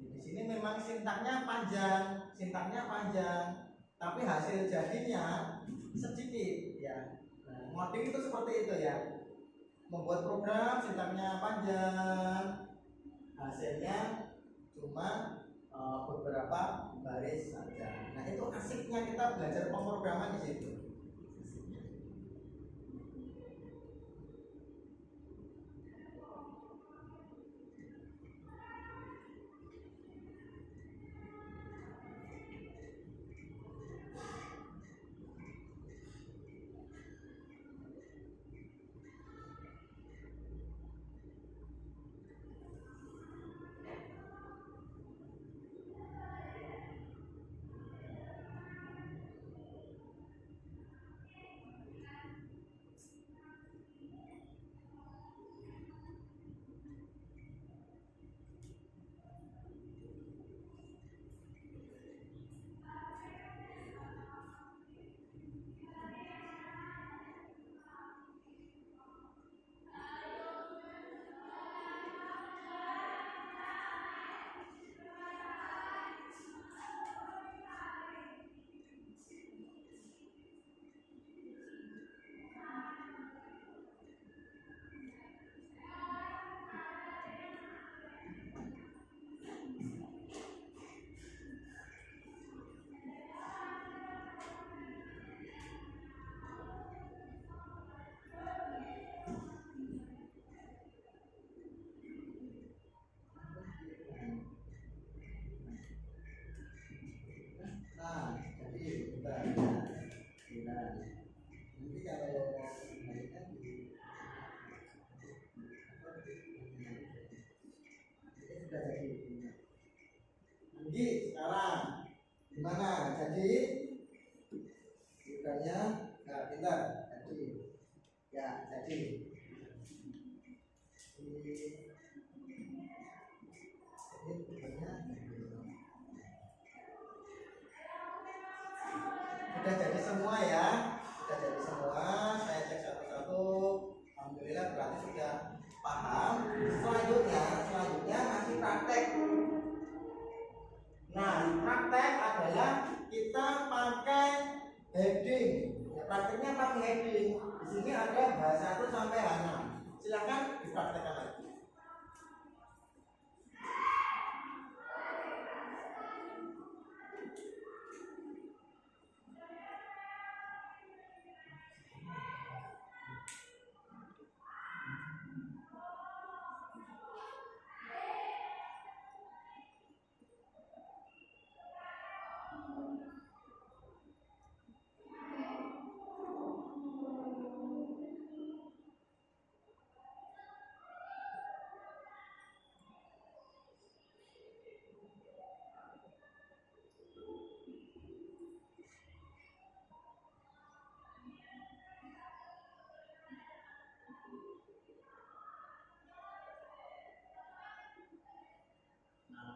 Di sini memang sintaknya panjang, tapi hasil jadinya sedikit ya. Nah, ngoding itu seperti itu ya. Membuat program sintaknya panjang, hasilnya cuma beberapa baris saja. Nah, itu asiknya kita belajar pemrograman di situ. Jadi sekarang gimana? Jadi bukannya nggak pintar, jadi ya jadi semua ya, sudah jadi semua. Saya cek satu-satu. Alhamdulillah berarti sudah paham. Selanjutnya masih praktek. Nah, praktek adalah kita pakai heading. Ya, prakteknya pakai heading. Di sini ada H1 sampai H6. Silakan dipraktekkan lagi.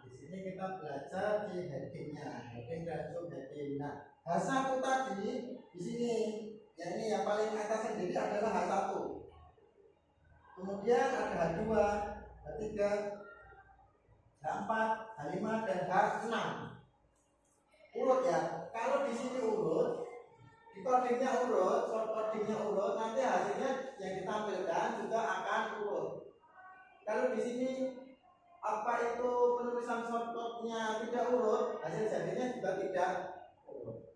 Di sini kita belajar di headingnya, heading dan subheading. Nah, H1 tadi di sini, ya ini yang paling atas sendiri adalah H1. Kemudian ada H2, H3, H4, H5 dan H6. Urut ya. Kalau di sini urut, di codingnya urut, short codingnya urut, nanti hasilnya yang ditampilkan juga akan urut. Kalau di sini apa itu penulisan shortcutnya tidak urut, hasil jadinya juga tidak urut.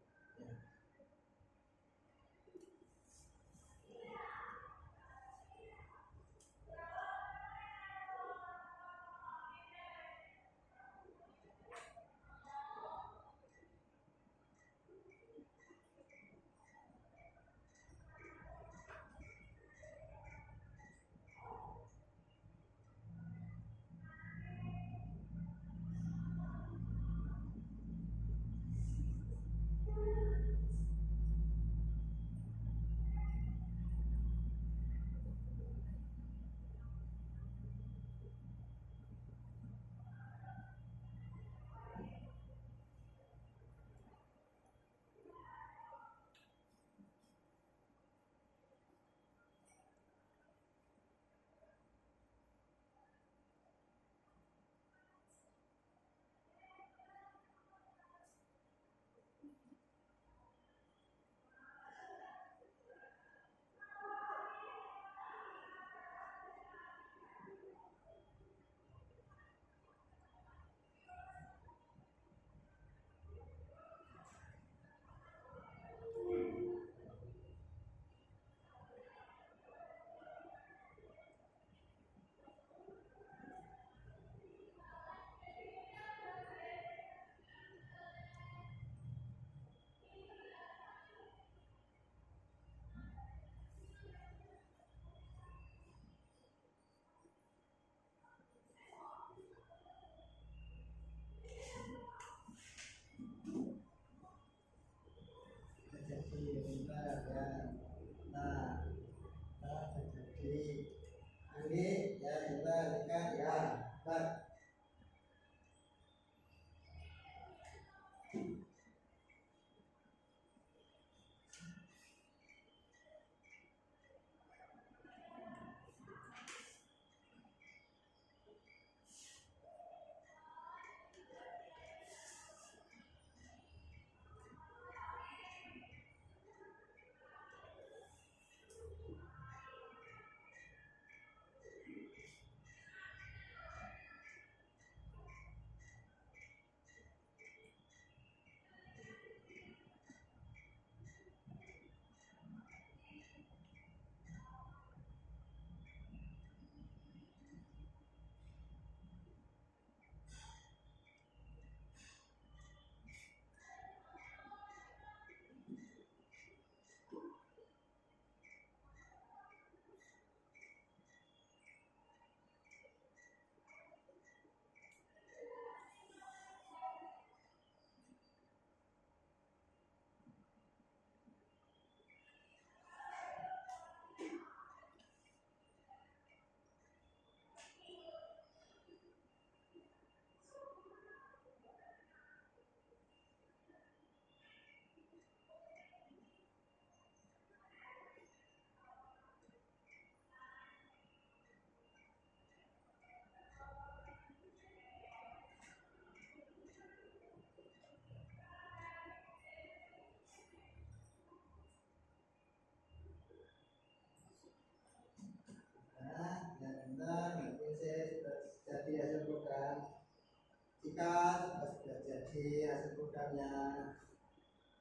gambarnya.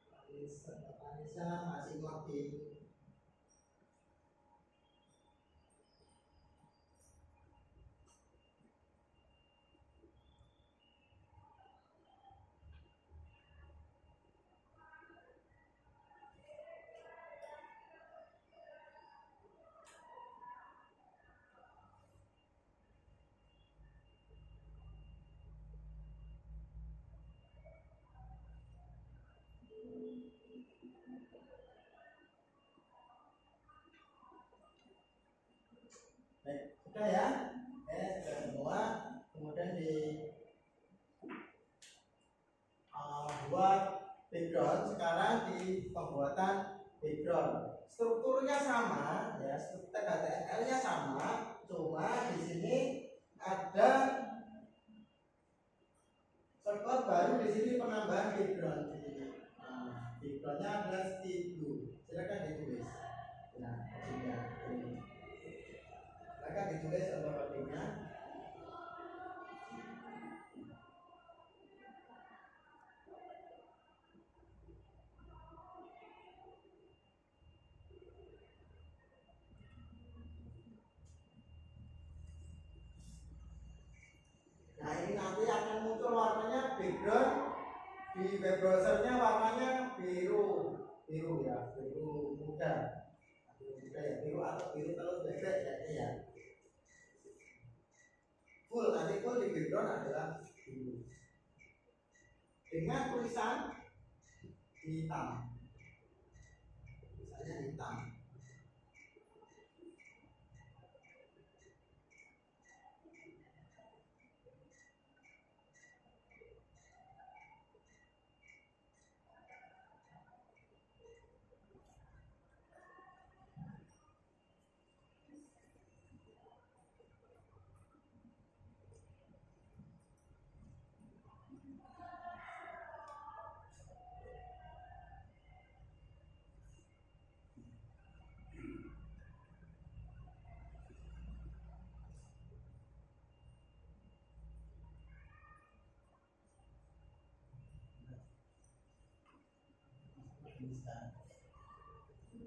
Anissa masih login. Baik, sudah ya. Sudah semua. Kemudian buat background. Sekarang di pembuatan background. Strukturnya sama, ya. Struktur HTML-nya sama, cuma di sini ada shortcut baru di sini penambahan background di sini. Nah, backgroundnya adalah state blue. Silakan ditulis. Nah, ini. Silakan ditulis untuk codingnya. Nah, ini nanti akan muncul warnanya background di web browsernya warnanya biru ya, biru muda ya, biru atau biru telur bebek ya ini ya. Full nanti full di background adalah biru dengan tulisan hitam, tulisannya hitam.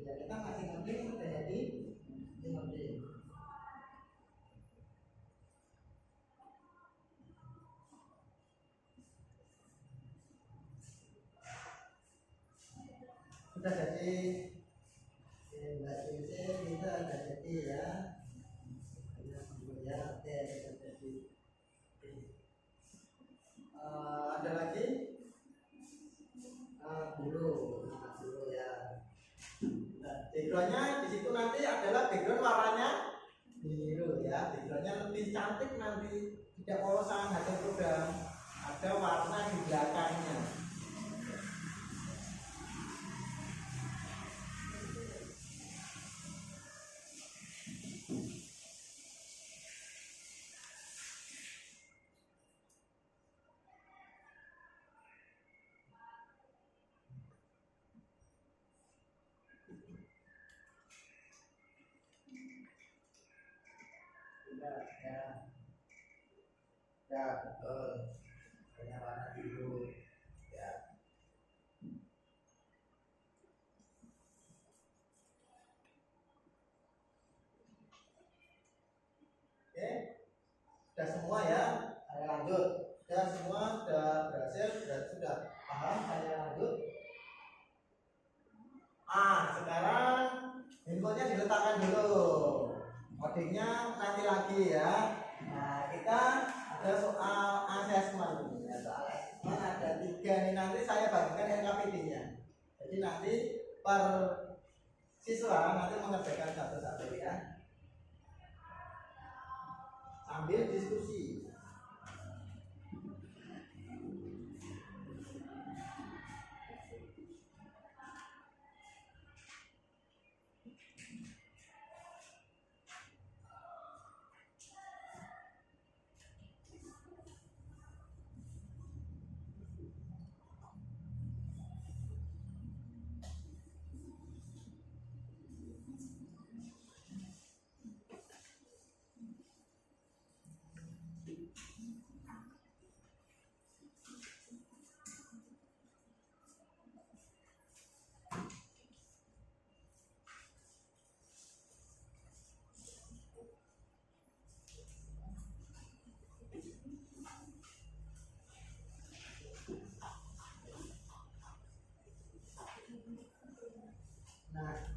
Ya, kita masih ngerti sudah jadi ngerti. Sudah jadi Mbak Cici, kita sudah jadi ya. Ya, oke, sudah jadi. Ada lagi biru ya. Nah, backgroundnya di situ nanti adalah background warnanya biru ya. Backgroundnya lebih cantik nanti, tidak polosan, ada program, ada warna di belakangnya. Ya, betul. Hanya warna biru. Ya. Oke, sudah semua ya. Saya lanjut. Sudah semua sudah berhasil, sudah paham. Saya lanjut. Sekarang infonya diletakkan dulu. Codingnya nanti lagi ya. Nah, kita ada soal assessment ya, soal assessment ada 3 nih, nanti saya bagikan LKPD-nya. Jadi nanti per siswa nanti mengerjakan satu-satu ya, sambil diskusi.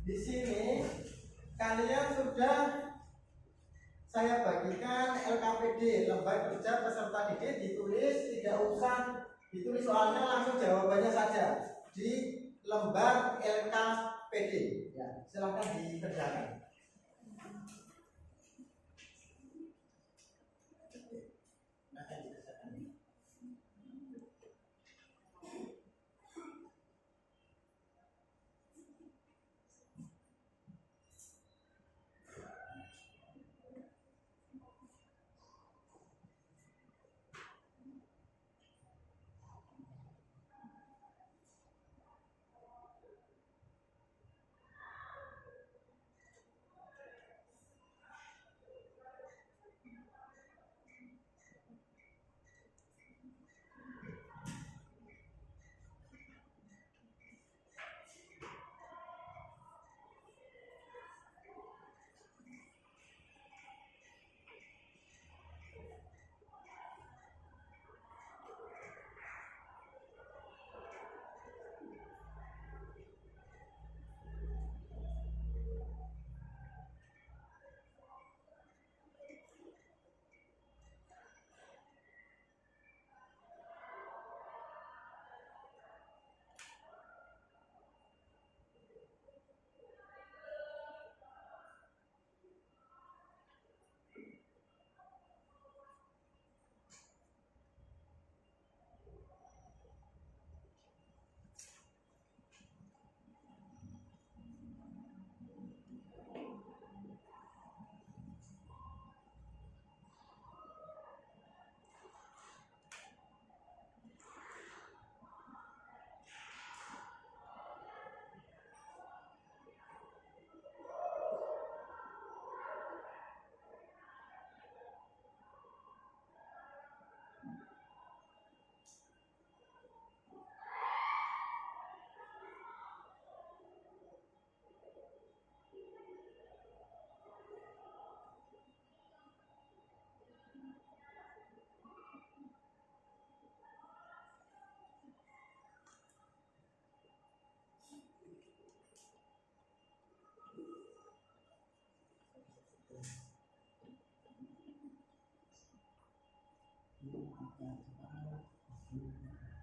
Di sini kalian sudah saya bagikan LKPD, lembar kerja peserta didik, ditulis, tidak usah ditulis soalnya, langsung jawabannya saja di lembar LKPD. Ya, silahkan dikerjakan.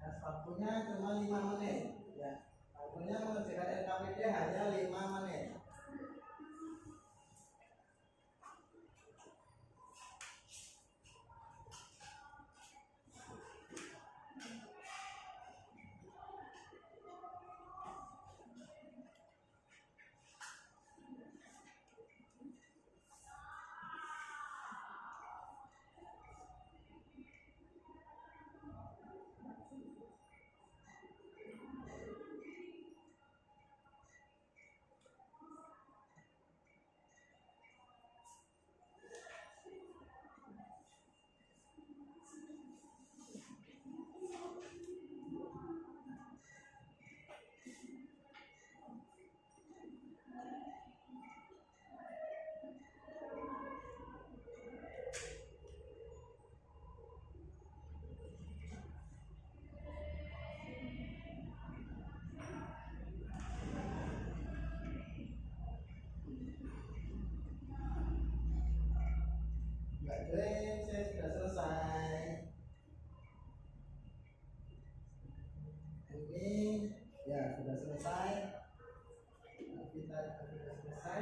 Nah, waktunya cuma 5 menit ya. Waktunya mengerjakan LKPD hanya 5 menit. Baik, saya sudah selesai. Ini ya sudah selesai. Kita sudah selesai.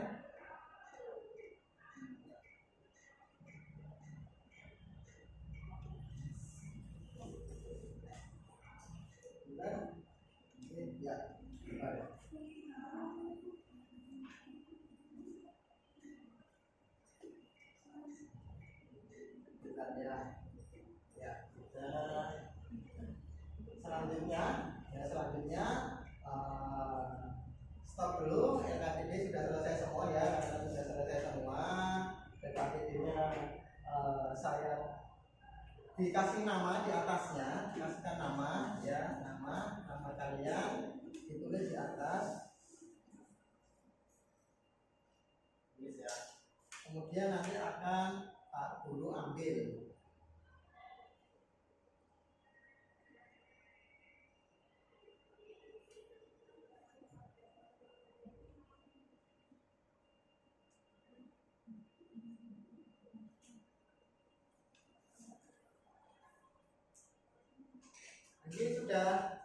Benar? Ini ya. Baik. Ya, kita selanjutnya stop dulu. LKPD sudah selesai semua ya, karena sudah selesai semua. LKPD-nya saya dikasih nama di atasnya, dikasihkan nama ya, nama kalian ditulis di atas. Tulis ya. Kemudian nanti akan Pak Guru ambil. sudah.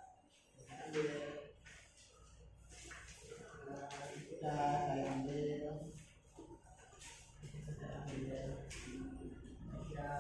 Ambil. Sudah saya ambil. Ya.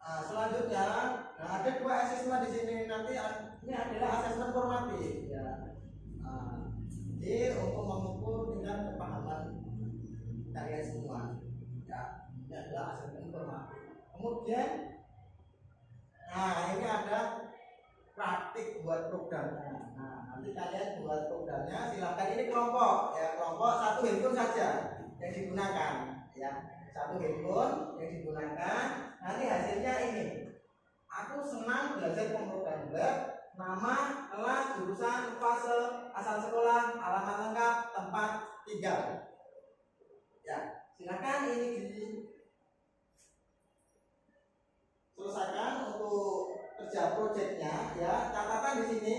Nah, selanjutnya, ada dua asesmen di sini. Nanti ini adalah asesmen formatif, ya. Nah, jadi untuk mengukur tingkat kepahaman kalian semua, ya. Ini adalah asesmen formatif. Kemudian, nah ini ada praktik buat programnya. Nah, nanti kalian buat programnya. Silakan ini kelompok, ya. Kelompok satu handphone saja yang digunakan, ya. Satu handphone yang digunakan. Nanti hasilnya ini. Aku senang belajar pemrograman web. Nama, kelas, jurusan, fase, asal sekolah, alamat lengkap, tempat tinggal. Ya, silakan ini selesaikan untuk kerja proyeknya. Ya, catatan di sini.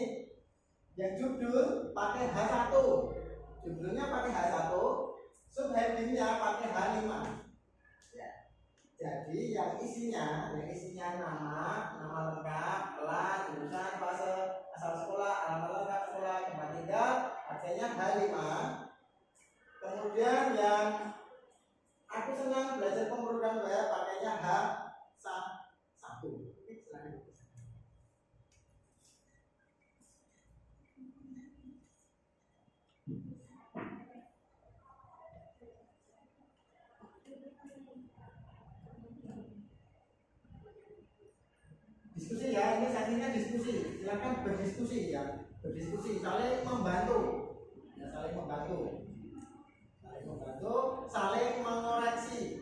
Yang judul pakai H1. Judulnya pakai H1. Subheadingnya pakai H5. Jadi yang isinya nama lengkap, kelas, jurusan, fase, asal sekolah, alamat lengkap sekolah, tempat tinggal, pakainya H5. Kemudian yang aku senang belajar pemrograman web, pakainya H1. Diskusi ya, ini sesinya diskusi. Silakan berdiskusi ya, berdiskusi, saling membantu, ya, saling membantu, saling mengoreksi.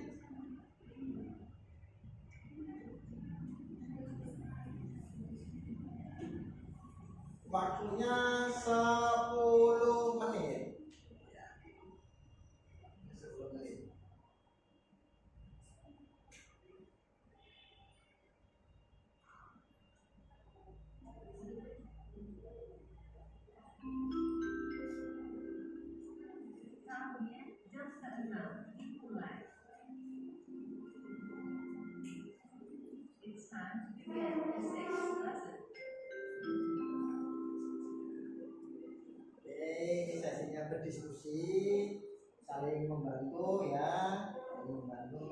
Waktunya 10 menit. Ya. 10 menit. Just that amount equalized. It's time to begin the sixth lesson. Oke, ini sesinya berdiskusi, saling membantu ya, saling membantu.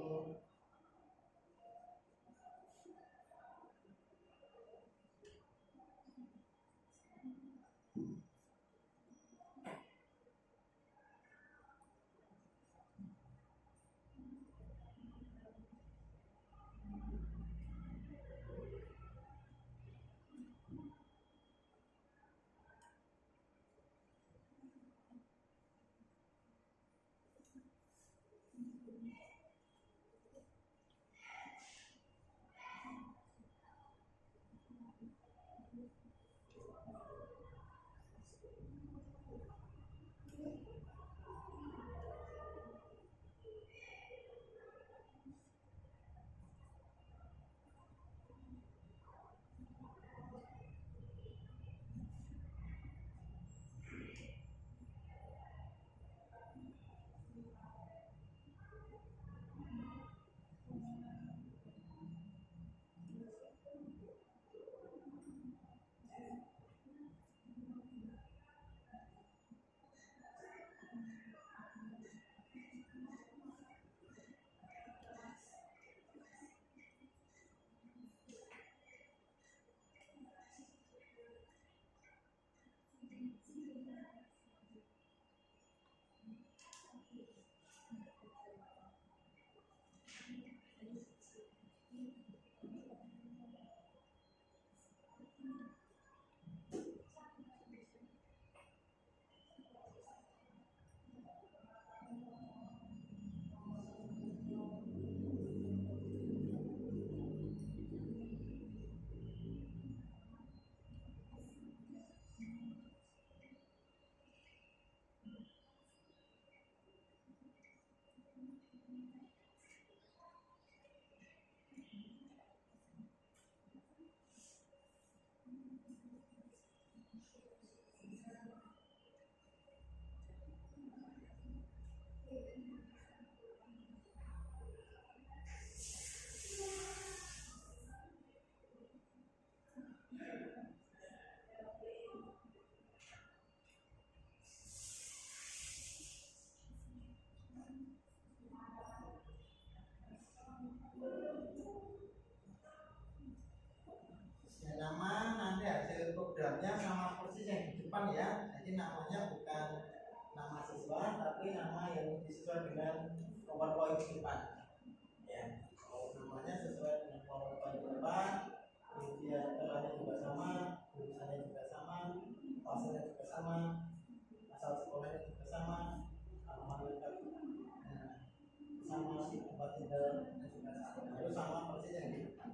sama persis yang di depan ya. Jadi namanya bukan nama siswa tapi nama yang sesuai dengan PowerPoint di depan. Ya, kalau namanya sesuai dengan PowerPoint di depan, kemudian telahnya juga sama, tulisannya juga sama, pasalnya juga sama, asal sekolahnya juga sama, alamat lengkap sama, tempat tinggal juga sama. Itu sama persis yang di depan.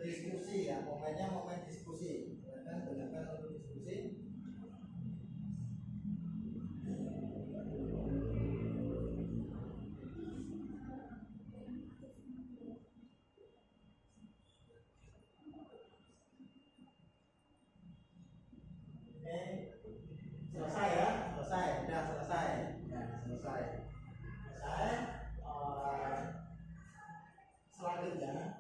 diskusi ya, momennya momen diskusi. Silakan gunakan untuk diskusi. Selesai ya, selesai, sudah selesai, ya, selesai. Selanjutnya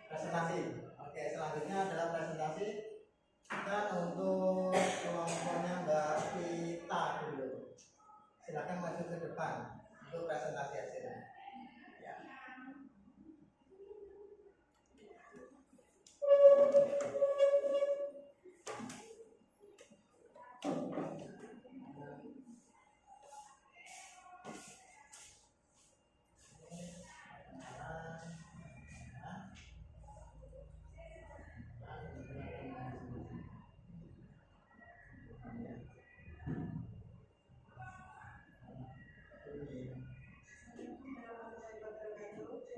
presentasi. Oke, selanjutnya adalah presentasi. Kita untuk kelompoknya Mbak Vita dulu. Silakan maju ke depan untuk presentasi hasilnya. Ya.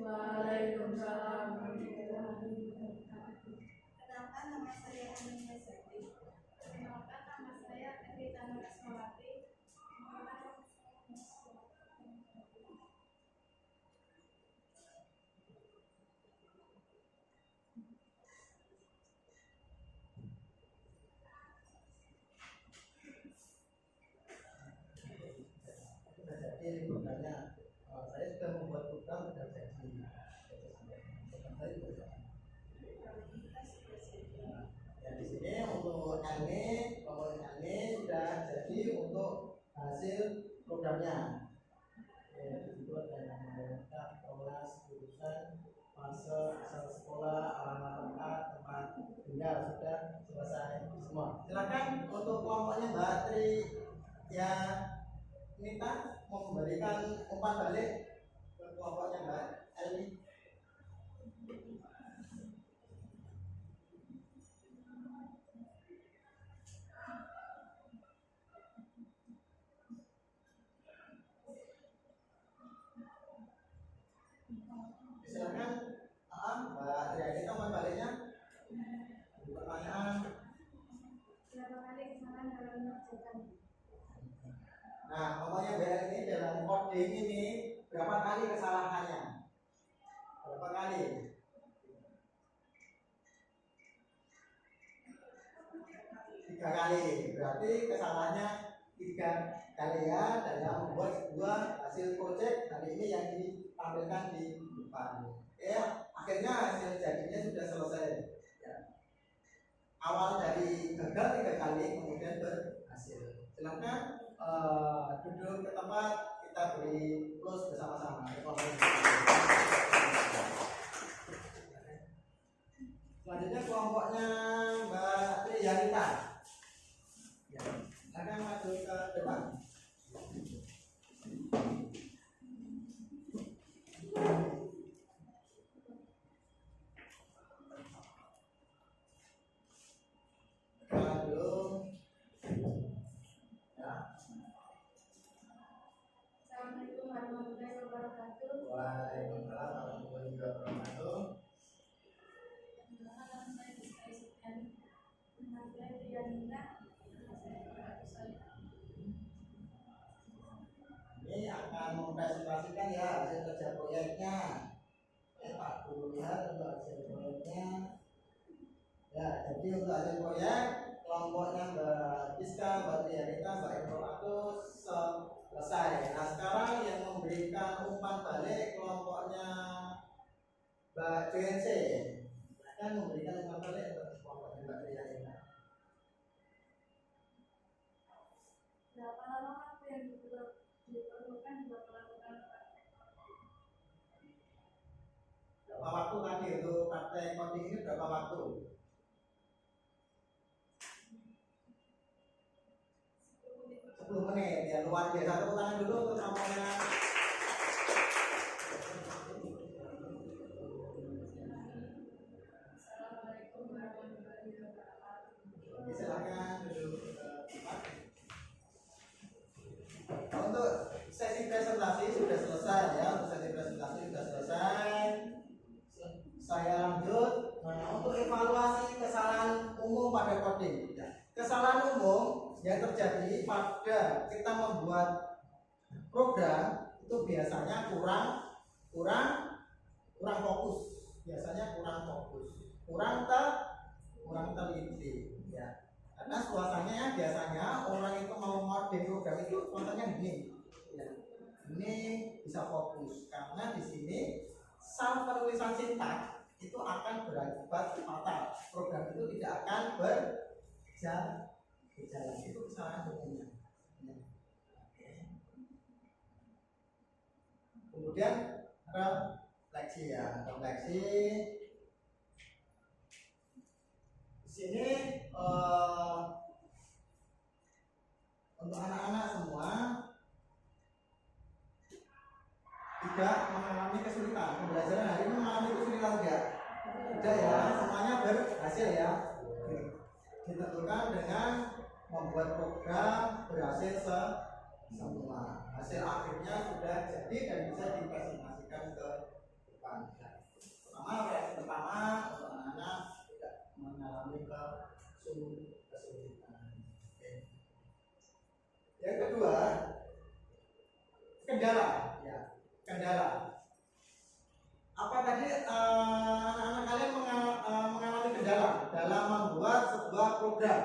Waalaikumsalam warahmatullahi wabarakatuh. Kenalkan nama saya Amelia Zaki. Kenalkan nama saya Evita Nurasmawati. Jadi programnya saya sudah membuat program sudah jadi. Dan di sini untuk ini sudah jadi untuk hasil programnya. Itu ada nama kelas, jurusan, fase, asal sekolah, alamat tempat, tempat tinggal sudah selesai semua. Silakan untuk kelompoknya Mbak Tri ya minta memberikan umpan balik ke kelompoknya Mbak Eli. Silakan Mbak Triani umpan baliknya. Pertanyaan. Berapa kali kesalahan dalam mengerjakan? Nah, pokoknya BL ini dalam coding ini berapa kali kesalahannya? Berapa kali? 3 kali. Berarti kesalahannya 3 kali ya dalam membuat sebuah hasil project hari ini yang ditampilkan di depan. Ya, akhirnya hasil jadinya sudah selesai. Ya. Awal dari gagal 3 kali, kemudian berhasil. Silakan duduk ke tempat, kita beri plus bersama-sama. Selanjutnya kelompoknya Mbak Triyanita. Ya, silakan maju ke depan. Assalamualaikum warahmatullahi wabarakatuh. Waalaikumsalam warahmatullahi wabarakatuh. Nama saya Rizka Isyan. Nama saya Triyanita. Ini akan mempresentasikan ya hasil kerja proyeknya. Pak Guru lihat untuk hasil proyeknya. Ya, jadi untuk hasil proyek kelompoknya Mbak Rizka, Mbak Triyanita, Mbak Informatus selesai. Nah, sekarang yang memberikan umpan balik kelompoknya Mbak JNC akan memberikan umpan balik untuk kelompoknya Mbak Triyanita. Berapa lama waktu yang diperlukan buat melakukan Berapa waktu tadi untuk praktek coding ini berapa waktu? 10 menit ya, luar biasa. Tepuk tangan dulu untuk kelompoknya. Assalamualaikum warahmatullahi wabarakatuh. Silakan duduk ke tempat. Untuk sesi presentasi sudah selesai ya, untuk sesi presentasi sudah selesai. Saya terjadi pada kita membuat program itu biasanya kurang fokus, biasanya kurang fokus, kurang teliti ya. Karena suasananya biasanya orang itu mau ngoding program itu contohnya gini ya. Ini bisa fokus karena di sini salah penulisan sintaks itu akan berakibat fatal. Program itu tidak akan berjalan. Itu kesalahan umumnya. Kemudian refleksi ya, refleksi. Di sini untuk anak-anak semua tidak mengalami kesulitan. Pembelajaran hari ini mengalami kesulitan tidak? Tidak ya, semuanya berhasil ya. Ditentukan dengan membuat program berhasil semua. Hasil akhirnya sudah jadi dan bisa dipresentasikan ke depan. Pertama untuk anak-anak tidak mengalami kesulitan. Yang kedua, kendala. Ya, kendala. Apa tadi anak-anak kalian mengalami kendala dalam membuat sebuah program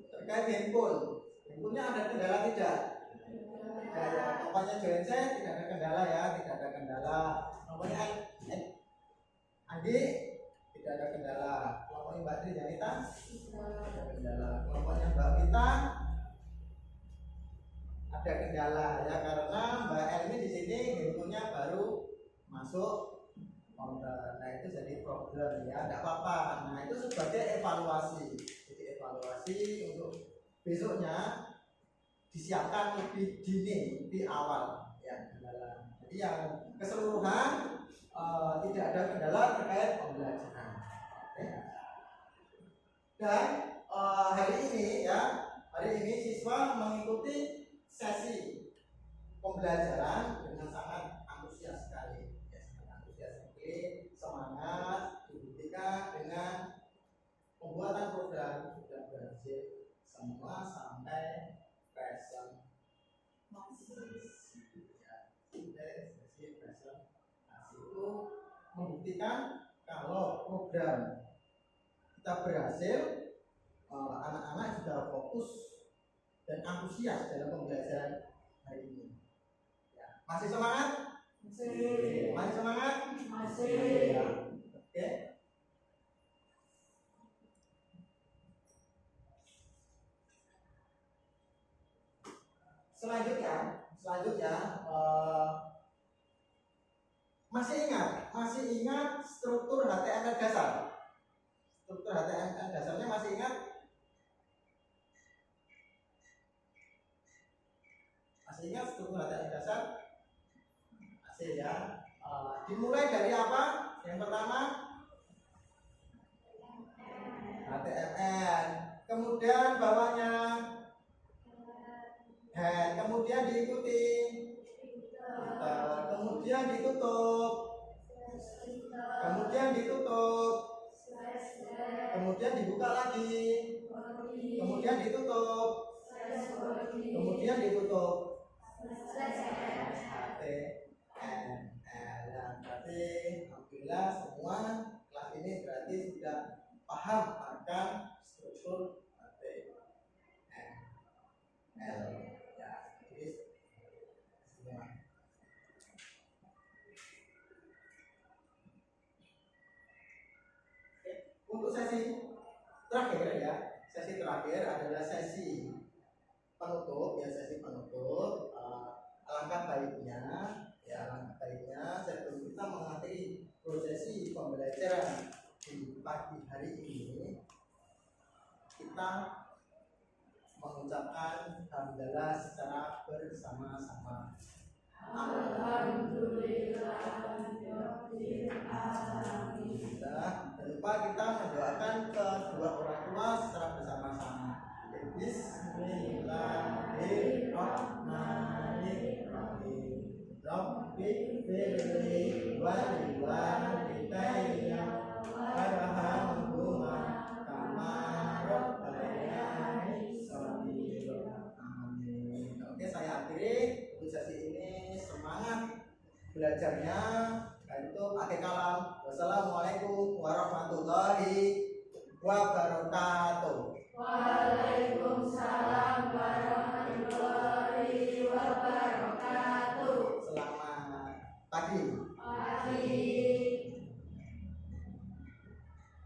terkait handphone? Handphonenya ada kendala tidak? Tidak ya. Pokoknya JNC tidak ada kendala ya, tidak ada kendala. Pokoknya Andi tidak ada kendala. Kelompoknya Mbak Tri Janita tidak ada kendala. Kelompoknya Mbak Vita ada kendala ya, karena Mbak Elmi di sini handphonenya baru masuk konter. Nah itu jadi problem ya, tidak apa-apa. Nah itu sebagai evaluasi. Jadi evaluasi untuk besoknya disiapkan lebih dini, lebih awal ya kendala. Jadi yang keseluruhan tidak ada kendala terkait pembelajaran. Ya. Dan hari ini siswa mengikuti sesi pembelajaran dengan sangat antusias sekali, ya, sangat antusias sekali, semangat, dibuktikan dengan pembuatan program sudah berhasil semua sampai presentasi itu membuktikan kalau program kita berhasil, anak-anak sudah fokus dan antusias dalam pembelajaran hari ini. Ya. Masih semangat? Masih. Masih semangat? Masih. Ya. Oke. Selanjutnya masih ingat struktur HTML dasar. Struktur HTML dasarnya masih ingat? Masih ingat struktur HTML dasar? Masih ya. Dimulai dari apa? Yang pertama HTML, kemudian bawahnya head, kemudian diikuti kemudian ditutup, kemudian dibuka lagi, kemudian ditutup, kemudian ditutup. Berarti alhamdulillah semua kelas ini berarti sudah paham akan struktur HTML. Untuk sesi terakhir ya, sesi terakhir adalah sesi penutup ya, sesi penutup. Alangkah baiknya sebelum kita mengakhiri prosesi pembelajaran di pagi hari ini, kita mengucapkan hamdalah secara bersama-sama. Dan lupa kita mendoakan kedua orang tua secara bersama-sama. Bismillahirrahmanirrahim. Rabbi firli walidayya warhamhuma kama rabbayani shaghira. pakai kalam. Wassalamualaikum warahmatullahi wabarakatuh.